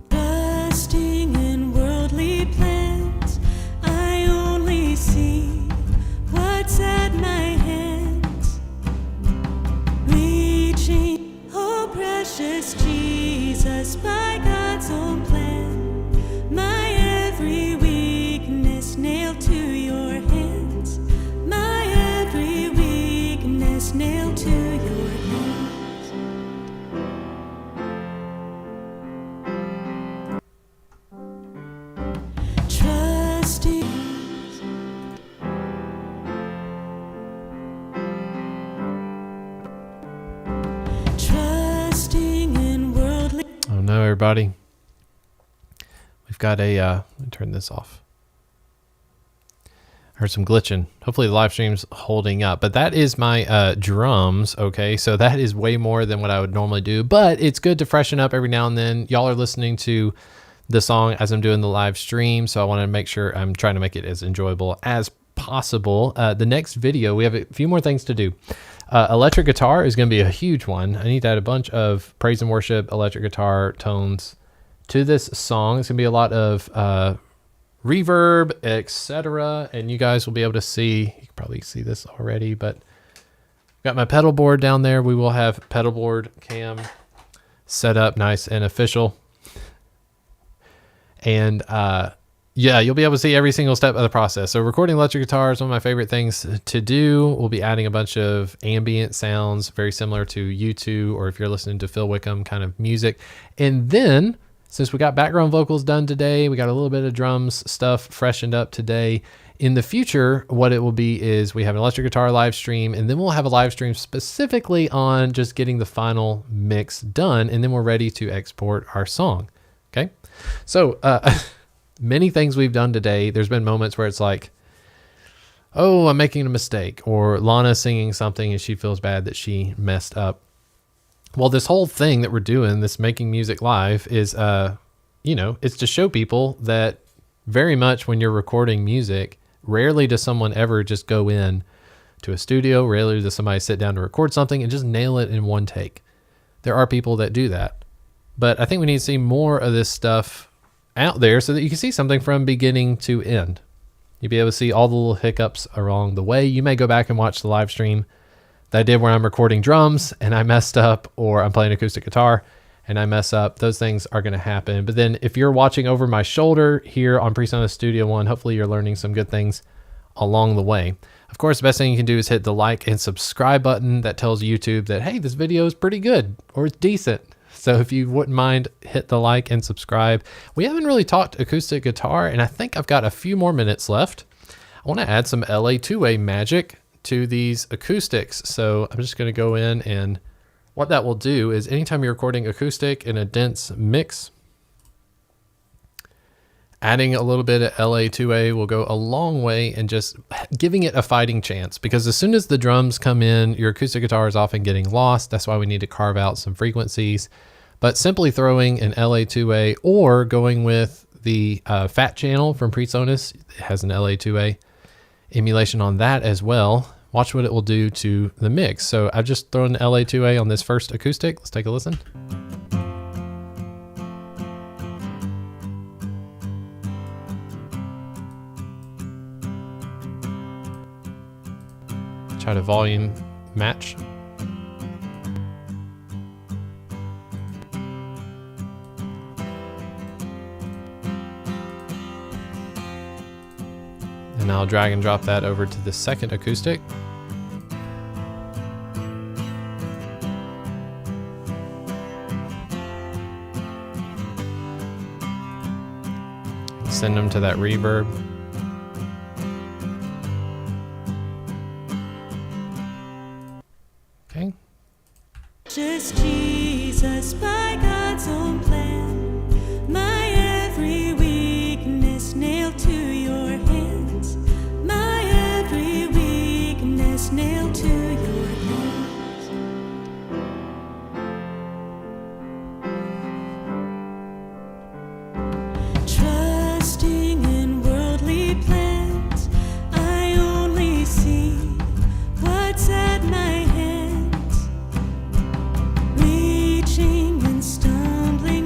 Trusting in worldly plans, I no, everybody. We've got a, let me turn this off. Heard some glitching. Hopefully the live stream's holding up. But that is my drums, okay? So that is way more than what I would normally do. But it's good to freshen up every now and then. Y'all are listening to the song as I'm doing the live stream, so I want to make sure I'm trying to make it as enjoyable as possible. The next video, we have a few more things to do. Electric guitar is going to be a huge one. I need to add a bunch of praise and worship electric guitar tones to this song. It's going to be a lot of reverb, etc. And you guys will be able to see, you can probably see this already, but got my pedal board down there. We will have pedal board cam set up nice and official. And yeah, you'll be able to see every single step of the process. So recording electric guitar is one of my favorite things to do. We'll be adding a bunch of ambient sounds, very similar to U2, or if you're listening to Phil Wickham kind of music. And then, since we got background vocals done today, we got a little bit of drums stuff freshened up today. In the future, what it will be is we have an electric guitar live stream, and then we'll have a live stream specifically on just getting the final mix done, and then we're ready to export our song. Okay? So, many things we've done today, there's been moments where it's like, oh, I'm making a mistake, or Lana singing something and she feels bad that she messed up. Well, this whole thing that we're doing, this making music live, is, it's to show people that very much when you're recording music, rarely does someone ever just go in to a studio, rarely does somebody sit down to record something and just nail it in one take. There are people that do that. But I think we need to see more of this stuff out there so that you can see something from beginning to end. You'll be able to see all the little hiccups along the way. You may go back and watch the live stream that I did where I'm recording drums and I messed up, or I'm playing acoustic guitar and I mess up. Those things are going to happen. But then if you're watching over my shoulder here on Presonus Studio One, hopefully you're learning some good things along the way. Of course, the best thing you can do is hit the like and subscribe button. That tells YouTube that, hey, this video is pretty good or it's decent. So if you wouldn't mind, hit the like and subscribe. We haven't really talked acoustic guitar, and I think I've got a few more minutes left. I want to add some LA2A magic to these acoustics. So I'm just going to go in, and what that will do is anytime you're recording acoustic in a dense mix, adding a little bit of LA2A will go a long way in just giving it a fighting chance, because as soon as the drums come in, your acoustic guitar is often getting lost. That's why we need to carve out some frequencies. But simply throwing an LA2A or going with the Fat channel from Presonus, it has an LA2A emulation on that as well. Watch what it will do to the mix. So I've just thrown an LA2A on this first acoustic. Let's take a listen. Try to volume match. And I'll drag and drop that over to the second acoustic. Send them to that reverb. Okay. Just Jesus by God's own plan, my every weakness nailed to your hands, my every weakness nailed to your hands. Trusting in worldly plans, I only see what's at my hands. Reaching and stumbling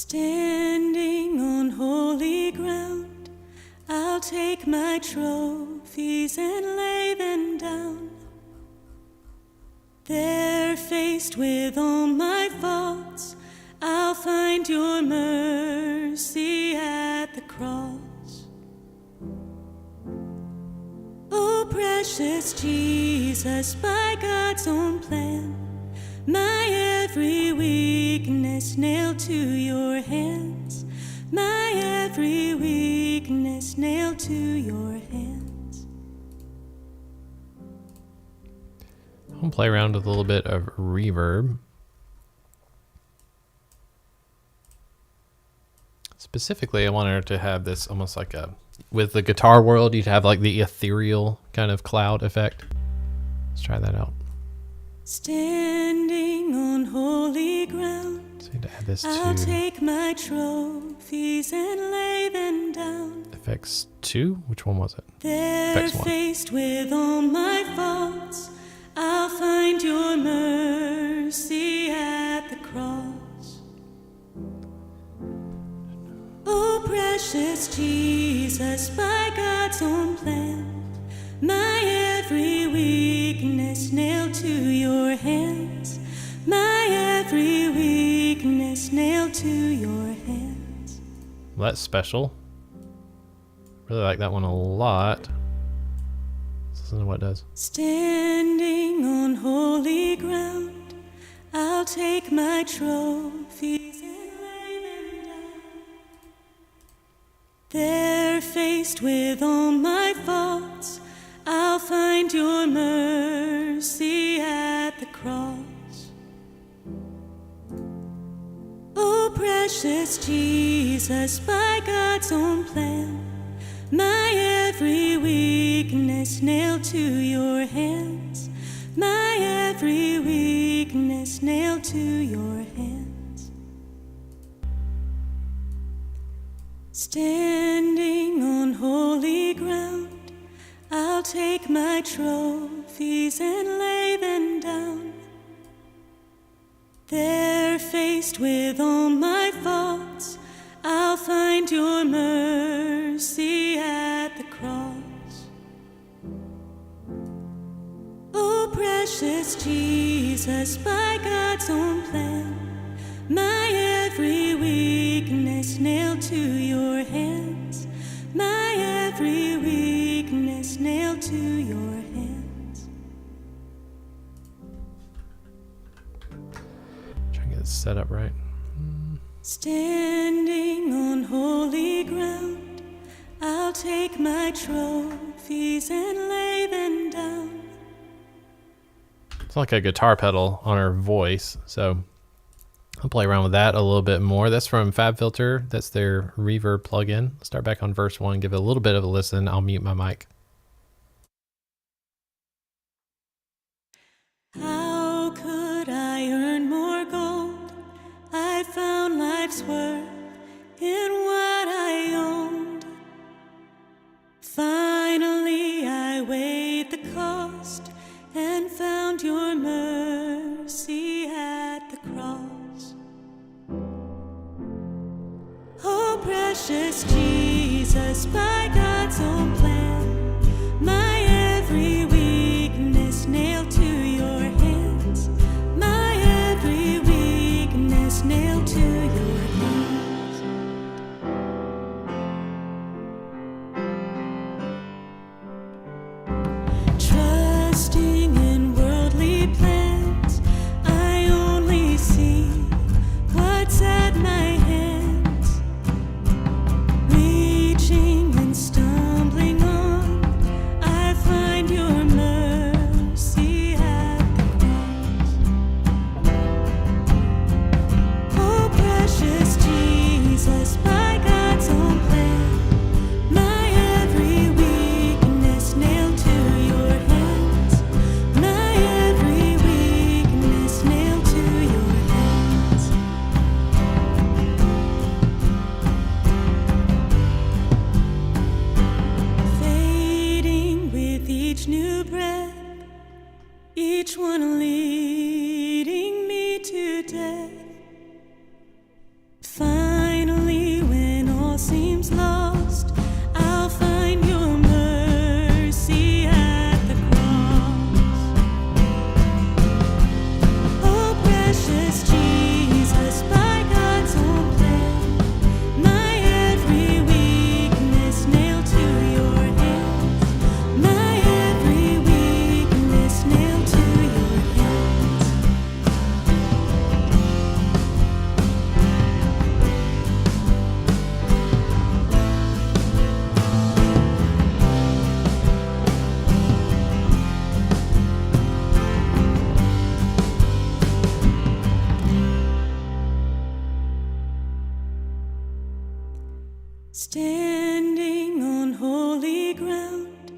Standing on holy ground, I'll take my trophies and lay them down. There, faced with all my faults, I'll find your mercy at the cross. Oh, precious Jesus, by God's own plan, my every weakness nailed to your hands. My every weakness nailed to your hands. I'm gonna play around with a little bit of reverb. Specifically, I want her to have this almost like a, with the guitar world, you'd have like the ethereal kind of cloud effect. Let's try that out. Standing on holy ground, So I need to add this I'll to take my trophies and lay them down. effects 2. Which one was it? There, Effects 1. faced with all my faults, I'll find your mercy at the cross. Oh, precious Jesus, by God's own plan, my every weakness nailed to your hands. My every weakness nailed to your hands. Well, that's special. Really like that one a lot. Let's listen to what it does. Standing on holy ground, I'll take my trophies and lay them down. There, faced with all my faults, I'll find your mercy at the cross. Oh, precious Jesus, by God's own plan, my every weakness nailed to your hands. My every weakness nailed to your hands. Standing on holy ground, I'll take my trophies and lay them down. There, faced with all my faults, I'll find your mercy at the cross. Oh, precious Jesus, by God's own plan, my every weakness nailed to your hands. My every weakness nailed to your hands. Try and get it set up right. Standing on holy ground, I'll take my trophies and lay them down. It's like a guitar pedal on her voice, so I'll play around with that a little bit more. That's from FabFilter. That's their reverb plugin. Let's start back on verse 1, give it a little bit of a listen. I'll mute my mic. How could I earn more gold? I found life's worth in what I owned. Finally, I weighed the cost and found your mercy at the cross. Oh, precious Jesus, by God's own plan, my every weakness nailed to your hands. My every weakness nailed to your hands. Trusting in worldly plans, I only see what's at my hands. Reaching and stumbling on, I find your mercy at the cross. Oh, precious Jesus, by God's own plan, my every weakness nailed to your hands. My every weakness nailed to your hands. Fading with each new breath, each one leading me to death. Standing on holy ground,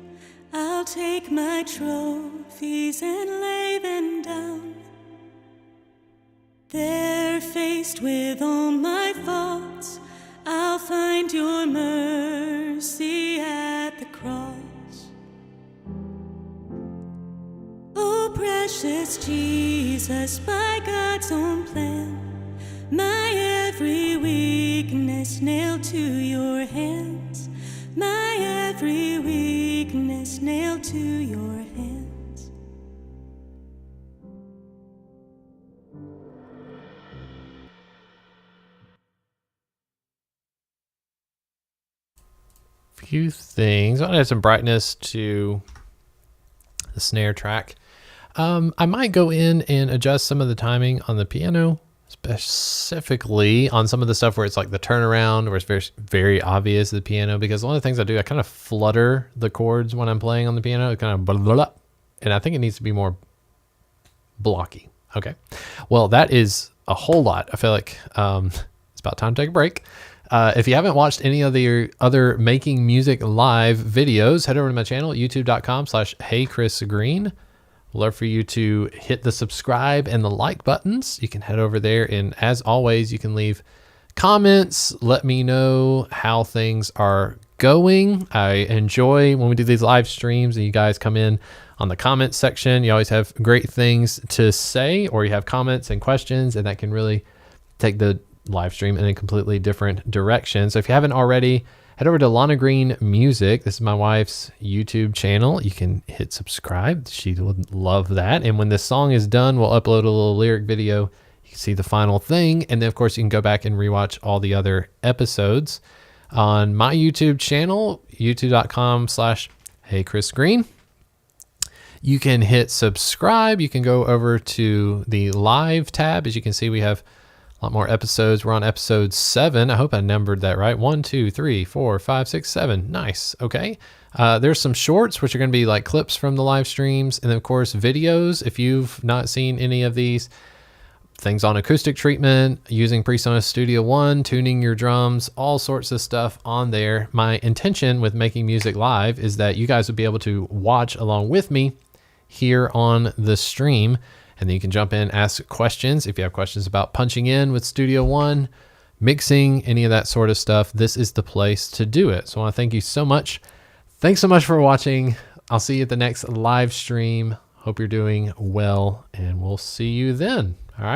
I'll take my trophies and lay them down. There, faced with all my faults, I'll find your mercy at the cross. Oh, precious Jesus, by God's own plan, my every weakness nailed to your hands. My every weakness nailed to your hands. Few things. I want to add some brightness to the snare track. I might go in and adjust some of the timing on the piano, specifically on some of the stuff where it's like the turnaround, where it's very, very obvious the piano, because one of the things I do, I kind of flutter the chords when I'm playing on the piano. It kind of blah, blah, blah, and I think it needs to be more blocky. Okay. Well, that is a whole lot. I feel like it's about time to take a break. If you haven't watched any of the other Making Music Live videos, head over to my channel, youtube.com/HeyChrisGreen. Love for you to hit the subscribe and the like buttons. You can head over there, and as always, you can leave comments. Let me know how things are going. I enjoy when we do these live streams and you guys come in on the comments section. You always have great things to say, or you have comments and questions, and that can really take the live stream in a completely different direction. So if you haven't already, head over to Lana Green Music. This is my wife's YouTube channel. You can hit subscribe. She would love that. And when this song is done, we'll upload a little lyric video. You can see the final thing. And then, of course, you can go back and rewatch all the other episodes on my YouTube channel, youtube.com/HeyChrisGreen. You can hit subscribe. You can go over to the live tab. As you can see, we have a lot more episodes. We're on episode 7. I hope I numbered that right. 1, 2, 3, 4, 5, 6, 7. Nice. Okay. There's some shorts, which are going to be like clips from the live streams. And then, of course, videos. If you've not seen any of these, things on acoustic treatment, using Presonus Studio One, tuning your drums, all sorts of stuff on there. My intention with Making Music Live is that you guys would be able to watch along with me here on the stream. And then you can jump in, ask questions. If you have questions about punching in with Studio One, mixing, any of that sort of stuff, this is the place to do it. So I want to thank you so much. Thanks so much for watching. I'll see you at the next live stream. Hope you're doing well, and we'll see you then. All right.